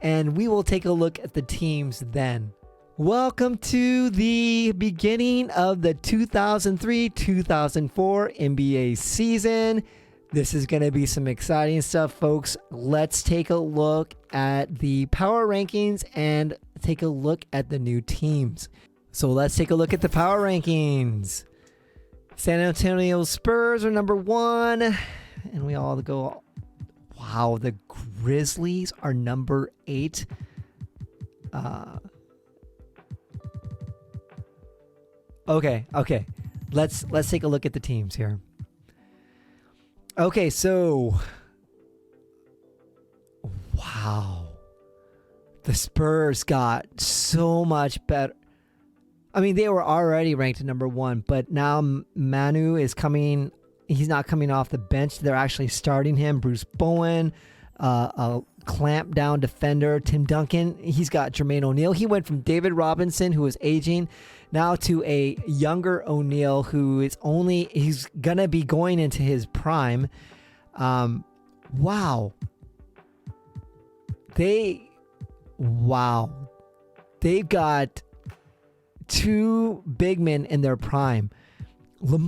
and we will take a look at the teams then. Welcome to the beginning of the 2003-2004 NBA season. This is going to be some exciting stuff, folks. Let's take a look at the power rankings and take a look at the new teams. So let's take a look at the power rankings. San Antonio Spurs are number 1. And we all go, wow, the Grizzlies are number 8. Okay. Let's take a look at the teams here. Okay, so wow. The Spurs got so much better. I mean, they were already ranked at number 1, but now Manu is coming. He's not coming off the bench. They're actually starting him. Bruce Bowen, a clamp down defender. Tim Duncan. He's got Jermaine O'Neal. He went from David Robinson, who was aging, now to a younger O'Neal who is he's going to be going into his prime. Wow. They've got 2 big men in their prime. They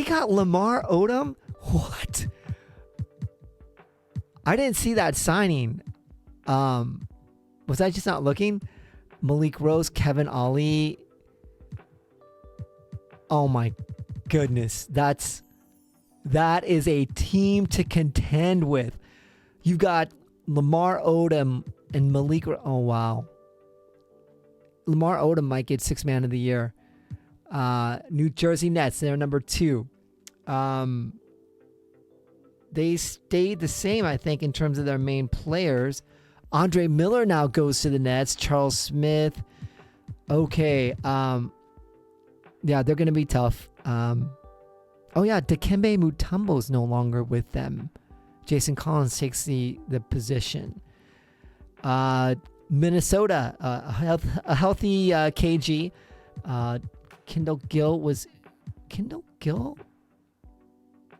got Lamar Odom? What? I didn't see that signing. Was I just not looking? Malik Rose, Kevin Ali. Oh my goodness. That is a team to contend with. You've got Lamar Odom and Malik. Oh, wow. Lamar Odom might get 6th man of the year. New Jersey Nets, they're number 2. They stayed the same, I think, in terms of their main players. Andre Miller now goes to the Nets. Charles Smith. Okay. Yeah, they're going to be tough. Dikembe Mutombo's no longer with them. Jason Collins takes the position. Minnesota, a healthy KG. Kendall Gill?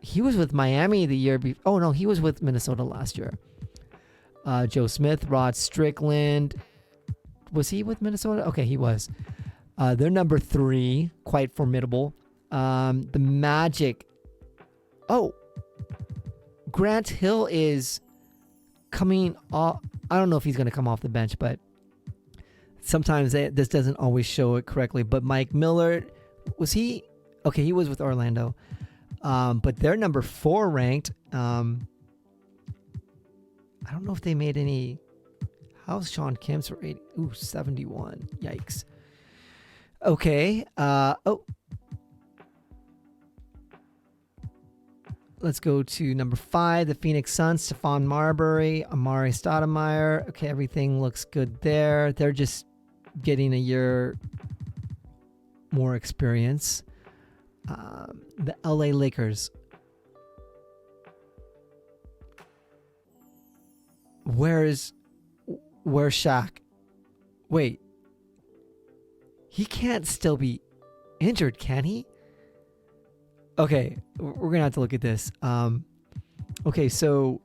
He was with Miami the year before. Oh, no, he was with Minnesota last year. Joe Smith, Rod Strickland. Was he with Minnesota? Okay, he was. They're number 3, quite formidable. The Magic. Oh, Grant Hill is coming off. I don't know if he's going to come off the bench, but sometimes this doesn't always show it correctly. But Mike Miller, was he? Okay, he was with Orlando. But they're number 4 ranked. I don't know if they made any. How's Sean Kemp's rating? Ooh, 71. Yikes. Okay. Let's go to number 5, the Phoenix Suns. Stephon Marbury, Amari Stoudemire. Okay, everything looks good there. They're just getting a year more experience. The LA Lakers. Where's Shaq? Wait. He can't still be injured, can he? Okay, we're going to have to look at this. Okay, so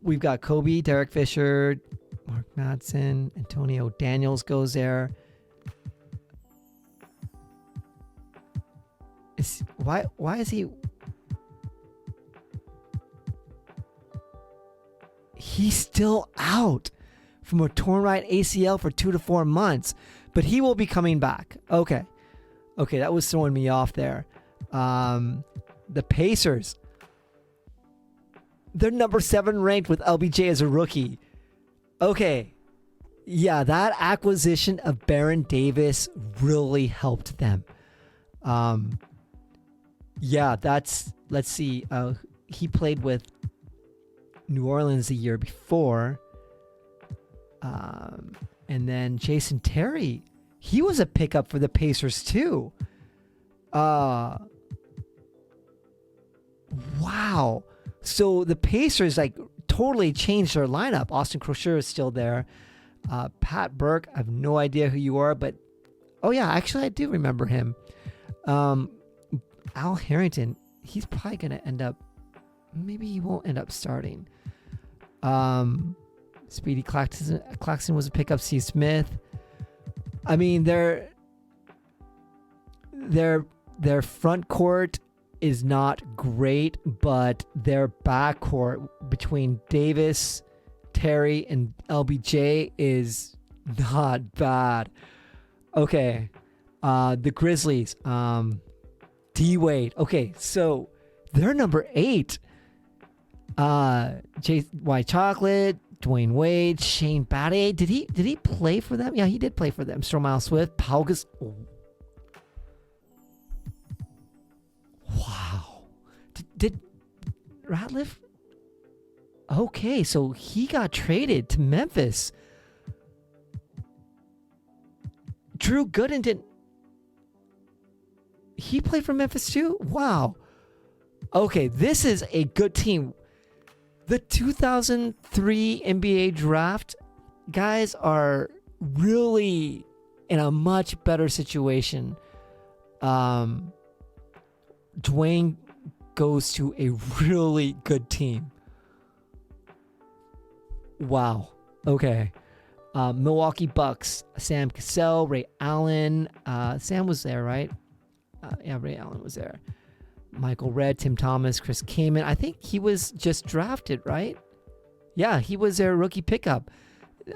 we've got Kobe, Derek Fisher, Mark Madsen, Antonio Daniels goes there. Why is he... He's still out from a torn right ACL for 2 to 4 months, but he will be coming back. Okay, that was throwing me off there. The Pacers, they're number 7 ranked with LBJ as a rookie. Okay, yeah, that acquisition of Baron Davis really helped them. Yeah, let's see. He played with New Orleans the year before. And then Jason Terry, he was a pickup for the Pacers too. Wow. So the Pacers totally changed their lineup. Austin Crochet is still there. Pat Burke, I have no idea who you are, but oh yeah, actually I do remember him. Al Harrington, he's probably going to end up, maybe he won't end up starting. Speedy Claxton was a pickup. Steve Smith. I mean, their front court is not great, but their back court between Davis, Terry, and LBJ is not bad. Okay. The Grizzlies. D Wade. Okay, so they're number 8. White Chocolate, Dwayne Wade, Shane Battier. Did he play for them? Yeah, he did play for them. Stromile Swift, Paul Gasol. Wow. Did Ratliff? Okay, so he got traded to Memphis. Drew Gooden didn't. He played for Memphis too? Wow. Okay, this is a good team. The 2003 NBA draft guys are really in a much better situation. Dwayne goes to a really good team. Wow. Okay. Milwaukee Bucks, Sam Cassell, Ray Allen. Sam was there, right? Yeah, Ray Allen was there. Michael Redd, Tim Thomas, Chris Kaman. I think he was just drafted, right? Yeah, he was their rookie pickup.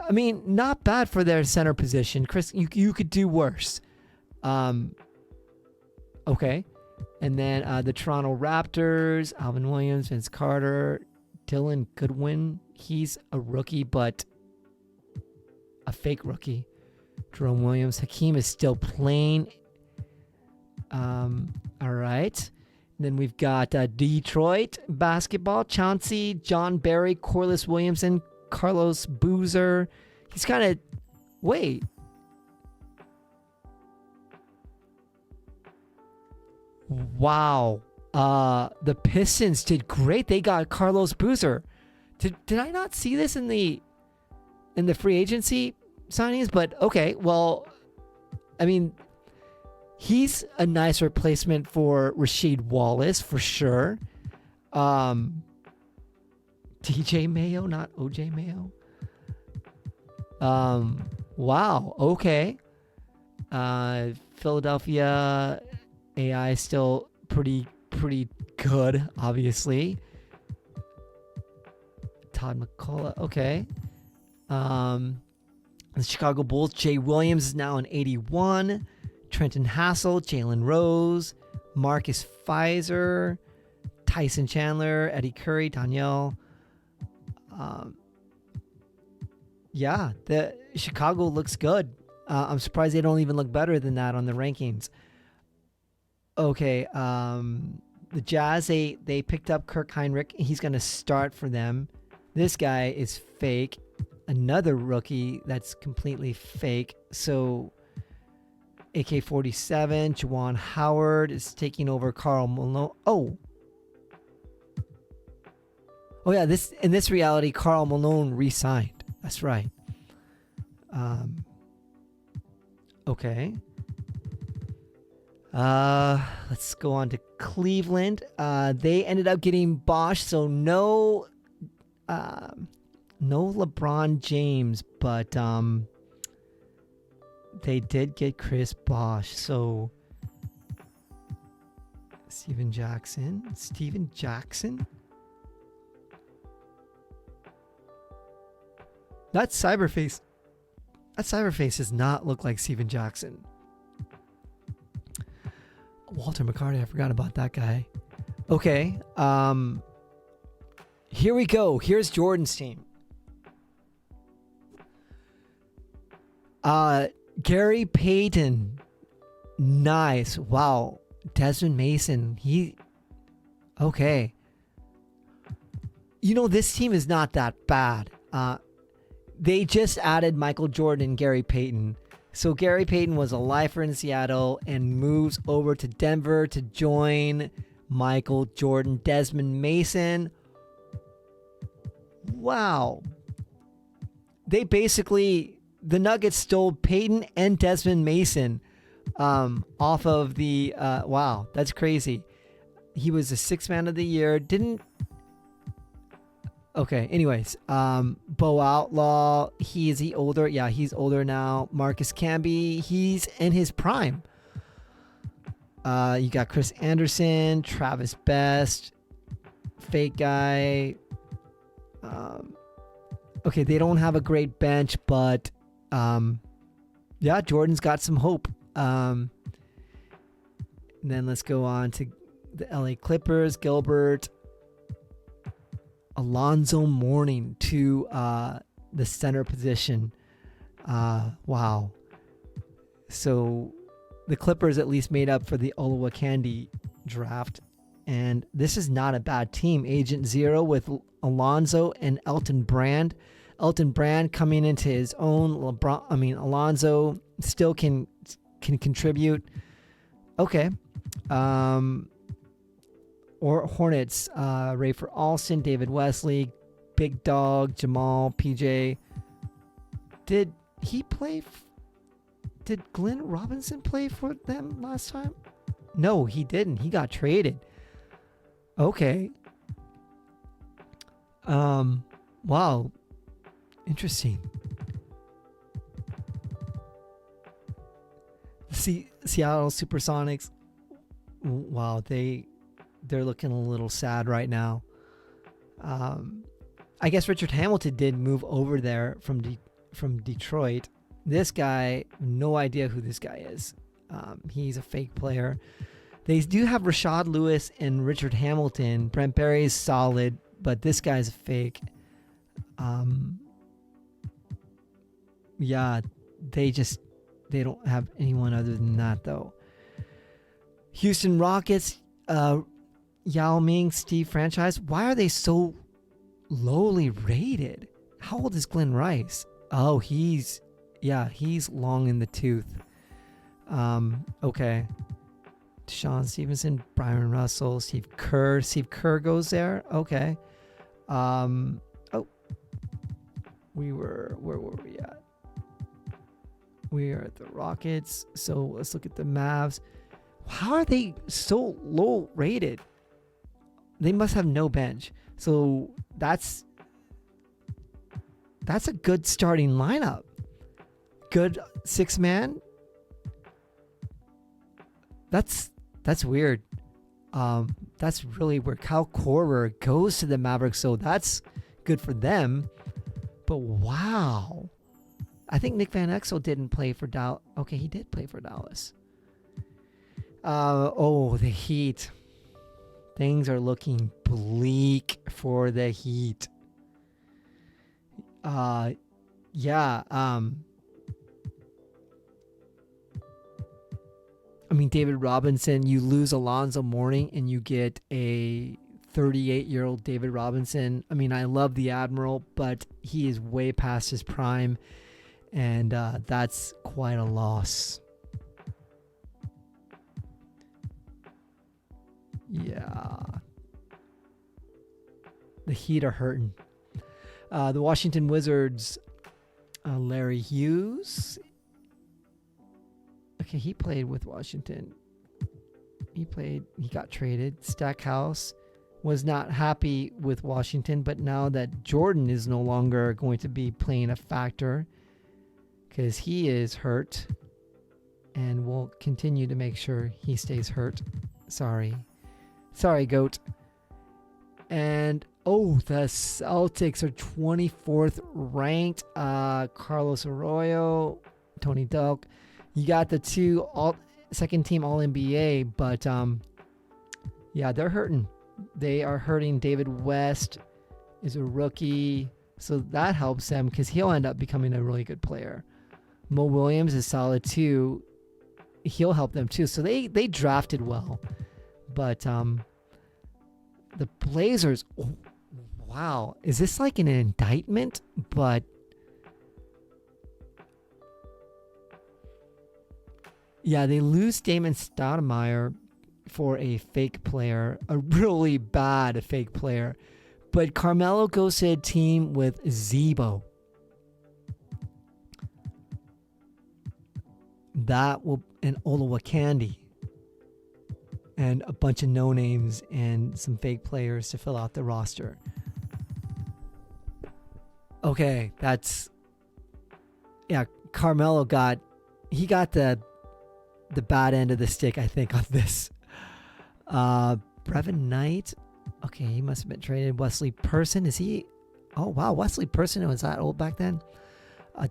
I mean, not bad for their center position. Chris, you could do worse. Okay. And then the Toronto Raptors, Alvin Williams, Vince Carter, Dylan Goodwin. He's a rookie, but a fake rookie. Jerome Williams. Hakeem is still playing. All right. And then we've got Detroit basketball. Chauncey, John Barry, Corliss Williamson, Carlos Boozer. He's kind of... Wait. Wow. The Pistons did great. They got Carlos Boozer. Did I not see this in the free agency signings? But okay, well, I mean, he's a nice replacement for Rasheed Wallace for sure. DJ Mayo, not OJ Mayo. Wow. Okay. Philadelphia AI still pretty good, obviously. Todd McCullough. Okay. The Chicago Bulls, Jay Williams is now an 81. Trenton Hassel, Jalen Rose, Marcus Fizer, Tyson Chandler, Eddie Curry, Danielle. Yeah, the Chicago looks good. I'm surprised they don't even look better than that on the rankings. Okay, the Jazz, they picked up Kirk Heinrich. He's going to start for them. This guy is fake. Another rookie that's completely fake. So AK-47, Juwan Howard is taking over Karl Malone. Oh yeah, in this reality, Karl Malone re-signed. That's right. Okay. Let's go on to Cleveland. They ended up getting Bosch, so no LeBron James, but they did get Chris Bosch. So Steven Jackson. That cyberface does not look like Steven Jackson. Walter McCarty, I forgot about that guy. Okay, here we go. Here's Jordan's team. Gary Payton, nice. Wow, Desmond Mason, okay. You know, this team is not that bad. They just added Michael Jordan and Gary Payton. So Gary Payton was a lifer in Seattle and moves over to Denver to join Michael Jordan. Desmond Mason. Wow. The Nuggets stole Payton and Desmond Mason off of the, wow, that's crazy. He was the sixth man of the year. Okay, anyways, Bo Outlaw, is he older? Yeah, he's older now. Marcus Camby, he's in his prime. You got Chris Anderson, Travis Best, fake guy. Okay, they don't have a great bench, but yeah, Jordan's got some hope. And then let's go on to the LA Clippers. Gilbert, Alonzo Mourning to the center position. Wow. So the Clippers at least made up for the Olowokandi draft. And this is not a bad team. Agent Zero with Alonzo and Elton Brand. Elton Brand coming into his own. Alonzo still can contribute. Okay. Or Hornets, Rafer Alston, David Wesley, Big Dog, Jamal, PJ. Did Glenn Robinson play for them last time? No, he didn't. He got traded. Okay. Wow. Interesting. Seattle Supersonics. Wow, they're looking a little sad right now. I guess Richard Hamilton did move over there from Detroit. This guy, no idea who this guy is. He's a fake player. They do have Rashad Lewis and Richard Hamilton. Brent Berry is solid, but this guy's a fake. Yeah, they don't have anyone other than that though. Houston Rockets, Yao Ming, Steve Franchise. Why are they so lowly rated? How old is Glenn Rice? Oh, he's long in the tooth. Okay. Deshaun Stevenson, Byron Russell, Steve Kerr. Steve Kerr goes there. Okay. Where were we at? We are at the Rockets. So let's look at the Mavs. How are they so low rated? They must have no bench. So that's a good starting lineup. Good six man. That's weird. That's really weird. Kyle Korver goes to the Mavericks, so that's good for them. But wow. I think Nick Van Exel didn't play for Dallas. Okay, he did play for Dallas. The Heat. Things are looking bleak for the Heat. David Robinson, you lose Alonzo Mourning and you get a 38-year-old David Robinson. I love the Admiral, but he is way past his prime, and that's quite a loss. Yeah. The Heat are hurting. The Washington Wizards, Larry Hughes. Okay, he played with Washington. He got traded. Stackhouse was not happy with Washington, but now that Jordan is no longer going to be playing a factor because he is hurt, and we'll continue to make sure he stays hurt. Sorry, GOAT. And the Celtics are 24th ranked. Carlos Arroyo, Tony Delk. You got the two second team All-NBA, but they're hurting. They are hurting. David West is a rookie, so that helps them because he'll end up becoming a really good player. Mo Williams is solid too. He'll help them too. So they drafted well, but the Blazers. Oh, wow, is this like an indictment? But yeah, they lose Damon Stoudemire for a fake player, a really bad fake player. But Carmelo goes to a team with Zebo. And Olowokandi. And a bunch of no-names and some fake players to fill out the roster. Okay, Carmelo got the bad end of the stick, I think, on this. Brevin Knight. Okay, he must have been traded. Wesley Person, is he? Oh, wow, Wesley Person was that old back then?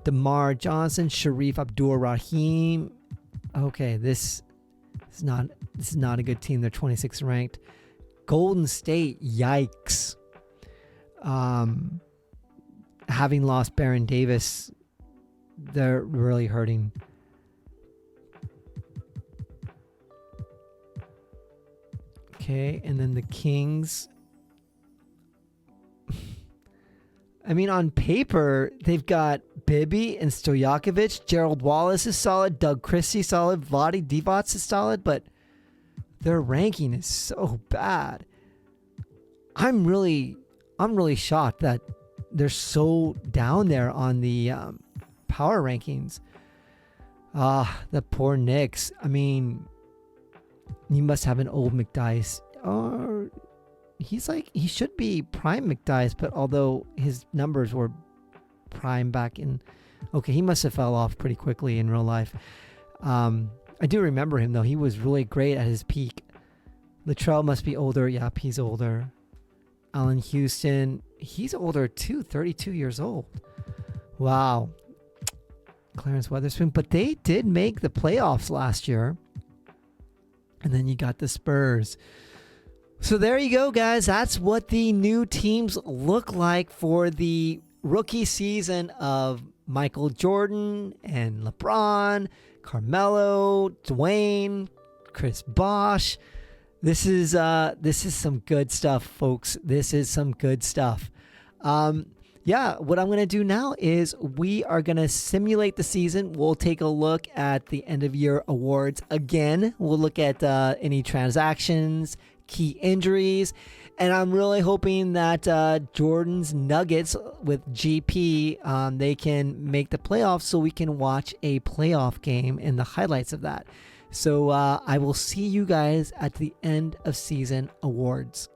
DeMar Johnson, Sharif Abdur-Rahim. Okay, this is not a good team. They're 26th ranked. Golden State, yikes. Having lost Baron Davis, they're really hurting. Okay, and then the Kings. On paper, they've got Bibby and Stojakovic. Gerald Wallace is solid. Doug Christie solid. Vlade Divac is solid, but their ranking is so bad. I'm really shocked that they're so down there on the power rankings. The poor Knicks. You must have an old McDyess. Or he should be prime McDyess, but although his numbers were prime back in... Okay, he must have fell off pretty quickly in real life. I do remember him, though. He was really great at his peak. Latrell must be older. Yep, he's older. Allen Houston, he's older too, 32 years old. Wow. Clarence Weatherspoon. But they did make the playoffs last year. And then you got the Spurs. So there you go, guys. That's what the new teams look like for the rookie season of Michael Jordan and LeBron, Carmelo, Dwayne, Chris Bosh. This is some good stuff, folks. This is some good stuff. What I'm going to do now is we are going to simulate the season. We'll take a look at the end of year awards again. We'll look at any transactions, key injuries, and I'm really hoping that Jordan's Nuggets with GP, they can make the playoffs so we can watch a playoff game and the highlights of that. So I will see you guys at the end of season awards.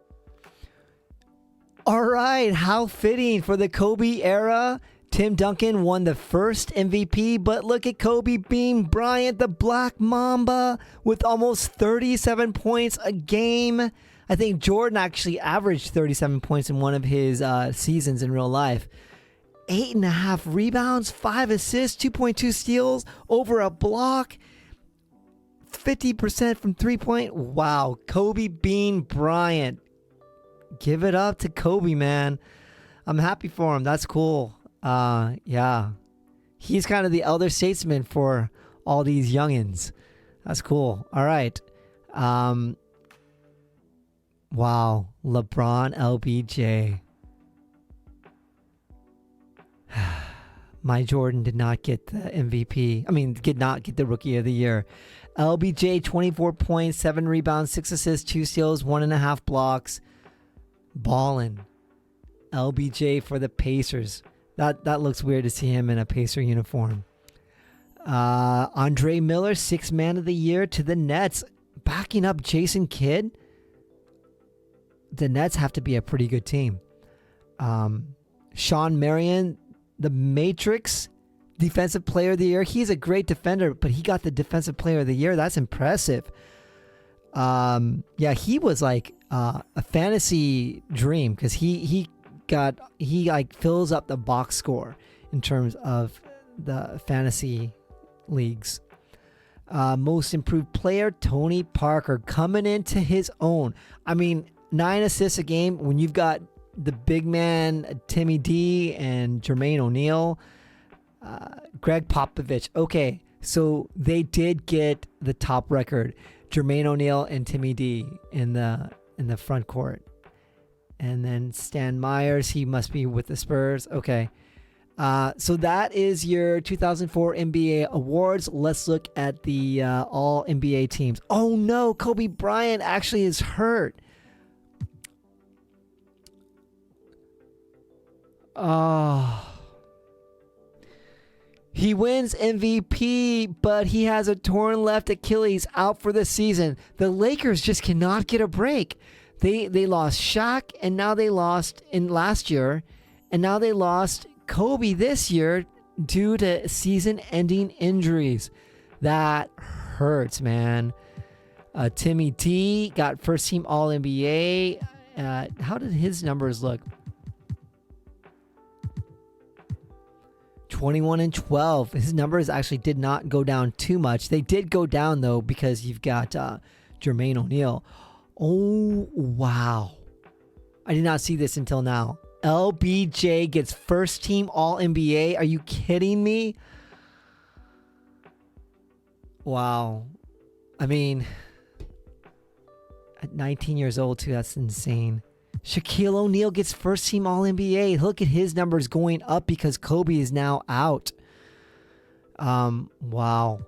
All right, how fitting for the Kobe era Tim Duncan won the first MVP, but look at Kobe Bryant, the Black Mamba, with almost 37 points a game. I think Jordan actually averaged 37 points in one of his seasons in real life. 8.5 rebounds, 5 assists, 2.2 steals, over a block, 50% from 3-point. Wow, Kobe Bryant. Give it up to Kobe, man. I'm happy for him. That's cool. Yeah. He's kind of the elder statesman for all these youngins. That's cool. All right. Wow. LeBron LBJ. My Jordan did not get the MVP. I mean, did not get the Rookie of the Year. LBJ, 24 points, 7 rebounds, 6 assists, 2 steals, 1.5 blocks. Ballin'. LBJ for the Pacers. That looks weird to see him in a Pacer uniform. Andre Miller, 6th Man of the Year to the Nets. Backing up Jason Kidd. The Nets have to be a pretty good team. Sean Marion, the Matrix, Defensive Player of the Year. He's a great defender, but he got the Defensive Player of the Year. That's impressive. Yeah, he was like a fantasy dream because he like fills up the box score in terms of the fantasy leagues. Most improved player, Tony Parker, coming into his own. I mean, 9 assists a game when you've got the big man Timmy D and Jermaine O'Neal, Greg Popovich. Okay, so they did get the top record, Jermaine O'Neal and Timmy D in the front court. And then Stan Myers, he must be with the Spurs. Okay. So that is your 2004 NBA awards. Let's look at the all NBA teams. Oh no, Kobe Bryant actually is hurt. Oh. He wins MVP, but he has a torn left Achilles, out for the season. The Lakers just cannot get a break. They lost Shaq, and now they lost in last year, and now they lost Kobe this year due to season-ending injuries. That hurts, man. Timmy D got first-team All-NBA. How did his numbers look? 21 and 12. His numbers actually did not go down too much. They did go down, though, because you've got Jermaine O'Neal. Oh, wow. I did not see this until now. LBJ gets first team All-NBA. Are you kidding me? Wow. I mean, at 19 years old, too, that's insane. Shaquille O'Neal gets first team All-NBA. Look at his numbers going up because Kobe is now out. Wow.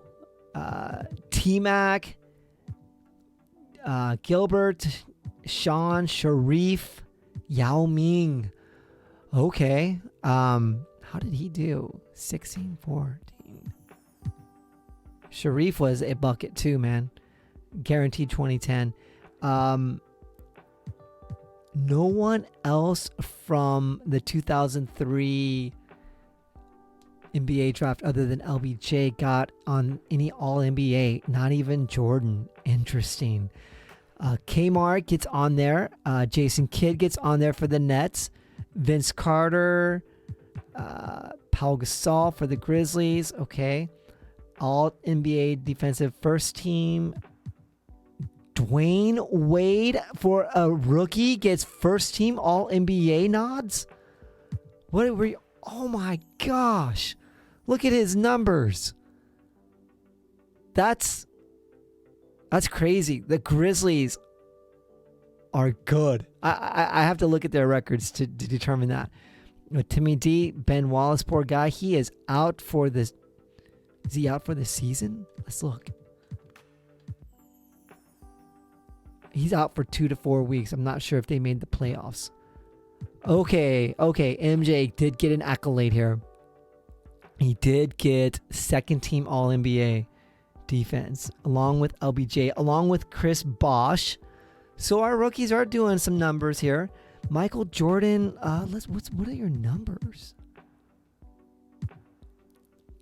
T-Mac, Gilbert, Sean, Sharif, Yao Ming. Okay. How did he do? 16, 14. Sharif was a bucket too, man. Guaranteed 2010. No one else from the 2003 NBA draft other than LBJ got on any All-NBA. Not even Jordan. Interesting. Kmart gets on there. Jason Kidd gets on there for the Nets. Vince Carter. Paul Gasol for the Grizzlies. Okay. All-NBA defensive first team. Dwayne Wade for a rookie gets first team All-NBA nods. What were you? Oh my gosh. Look at his numbers. That's crazy. The Grizzlies are good. I have to look at their records to determine that. Timmy D, Ben Wallace, poor guy. He is out for this. Is he out for the season? Let's look. He's out for 2 to 4 weeks. I'm not sure if they made the playoffs. Okay. MJ did get an accolade here. He did get second team All-NBA defense, along with LBJ, along with Chris Bosh. So our rookies are doing some numbers here. Michael Jordan, what are your numbers?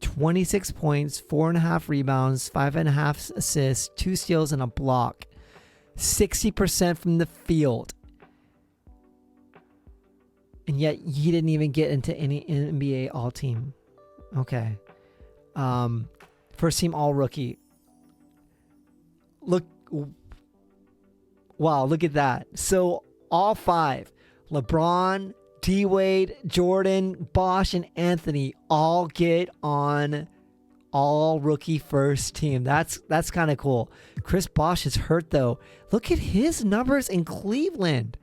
26 points, 4.5 rebounds, 5.5 assists, 2 steals, and a block. 60% from the field. And yet he didn't even get into any NBA All-Team. Okay. First team All-Rookie. Look. Wow, look at that. So all 5. LeBron, D-Wade, Jordan, Bosh, and Anthony all get on All-Rookie first team. That's kind of cool. Chris Bosh is hurt, though. Look at his numbers in Cleveland.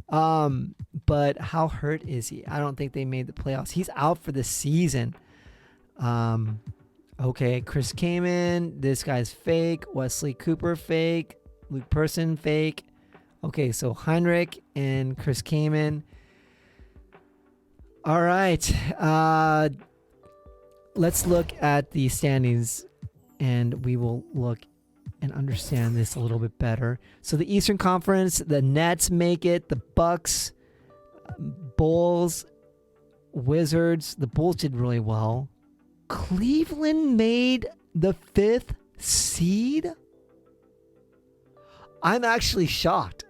But how hurt is he? I don't think they made the playoffs. He's out for the season. Okay, Chris Kaman. This guy's fake. Wesley Cooper fake. Luke Person fake. Okay, so Heinrich and Chris Kaman. All right. Let's look at the standings, and we will look and understand this a little bit better. So the Eastern Conference, the Nets make it. The Bucks, Bulls, Wizards. The Bulls did really well. Cleveland made the 5th seed. I'm actually shocked.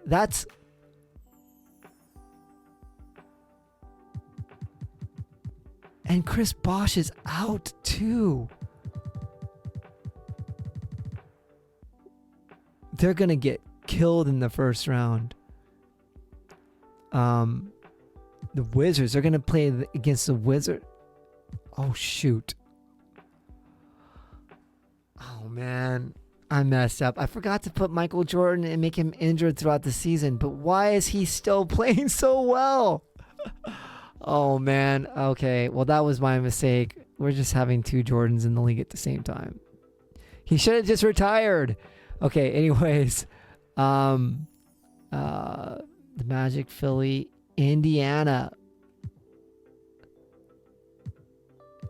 And Chris Bosh is out too. They're going to get killed in the first round. The Wizards, they're going to play against the Wizards. Oh, shoot. Oh, man. I messed up. I forgot to put Michael Jordan and make him injured throughout the season. But why is he still playing so well? Oh, man. Okay. Well, that was my mistake. We're just having 2 Jordans in the league at the same time. He should have just retired. Okay. Anyways. The Magic, Philly, Indiana.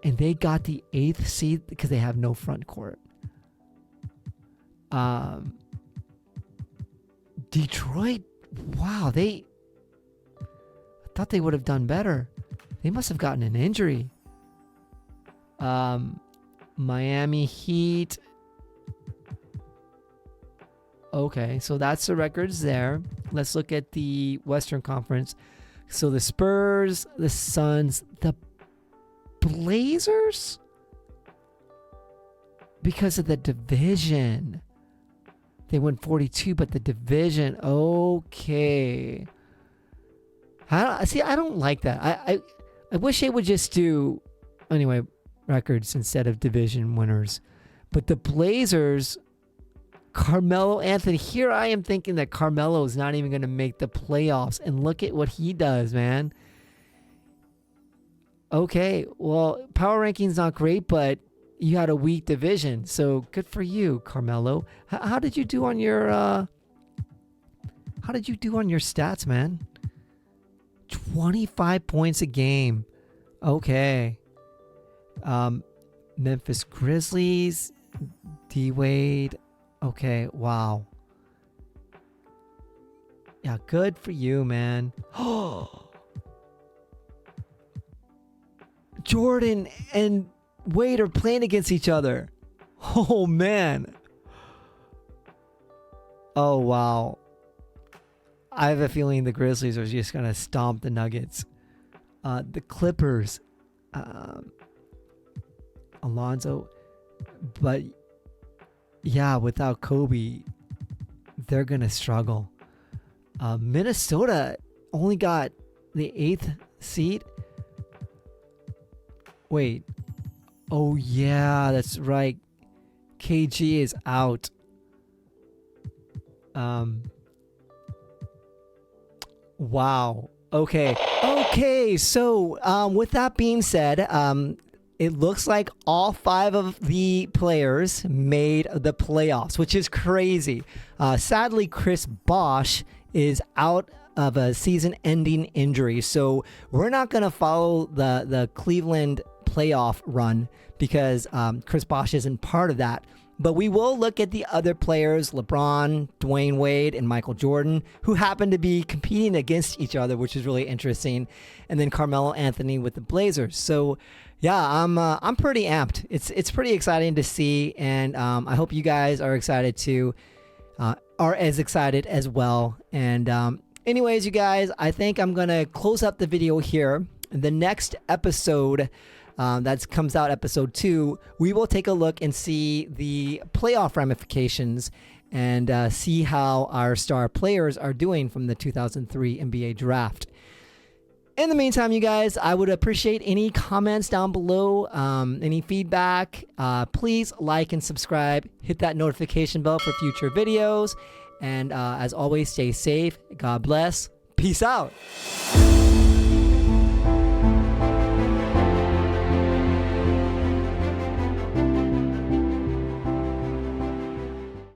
And they got the 8th seed because they have no front court. Detroit, wow, I thought they would have done better. They must have gotten an injury. Miami Heat. Okay, so that's the records there. Let's look at the Western Conference. So the Spurs, the Suns, the Blazers, because of the division. They won 42, but the division, okay. I don't like that. I wish they would just do, anyway, records instead of division winners. But the Blazers, Carmelo Anthony, here I am thinking that Carmelo is not even going to make the playoffs. And look at what he does, man. Okay, well, power ranking's not great, but you had a weak division, so good for you, Carmelo. How did you do on your stats, man? 25 points a game. Okay. Memphis Grizzlies, D-Wade. Okay, wow. Yeah, good for you, man. Jordan and Wade are playing against each other. Oh, man. Oh, wow. I have a feeling the Grizzlies are just going to stomp the Nuggets. The Clippers. Alonzo. But, yeah, without Kobe, they're going to struggle. Minnesota only got the 8th seed. Wait. Oh, yeah, that's right. KG is out. Wow. Okay, so with that being said, it looks like all 5 of the players made the playoffs, which is crazy. Sadly, Chris Bosh is out of a season-ending injury, so we're not going to follow the Cleveland playoff run because Chris Bosh isn't part of that. But we will look at the other players, LeBron, Dwayne Wade, and Michael Jordan, who happen to be competing against each other, which is really interesting. And then Carmelo Anthony with the Blazers. So yeah, I'm pretty amped. It's pretty exciting to see, and I hope you guys are excited too, are as excited as well. And anyways, you guys, I think I'm gonna close up the video here. The next episode, that comes out, episode 2, we will take a look and see the playoff ramifications and see how our star players are doing from the 2003 NBA draft. In the meantime, you guys, I would appreciate any comments down below, any feedback. Please like and subscribe. Hit that notification bell for future videos. And as always, stay safe. God bless. Peace out.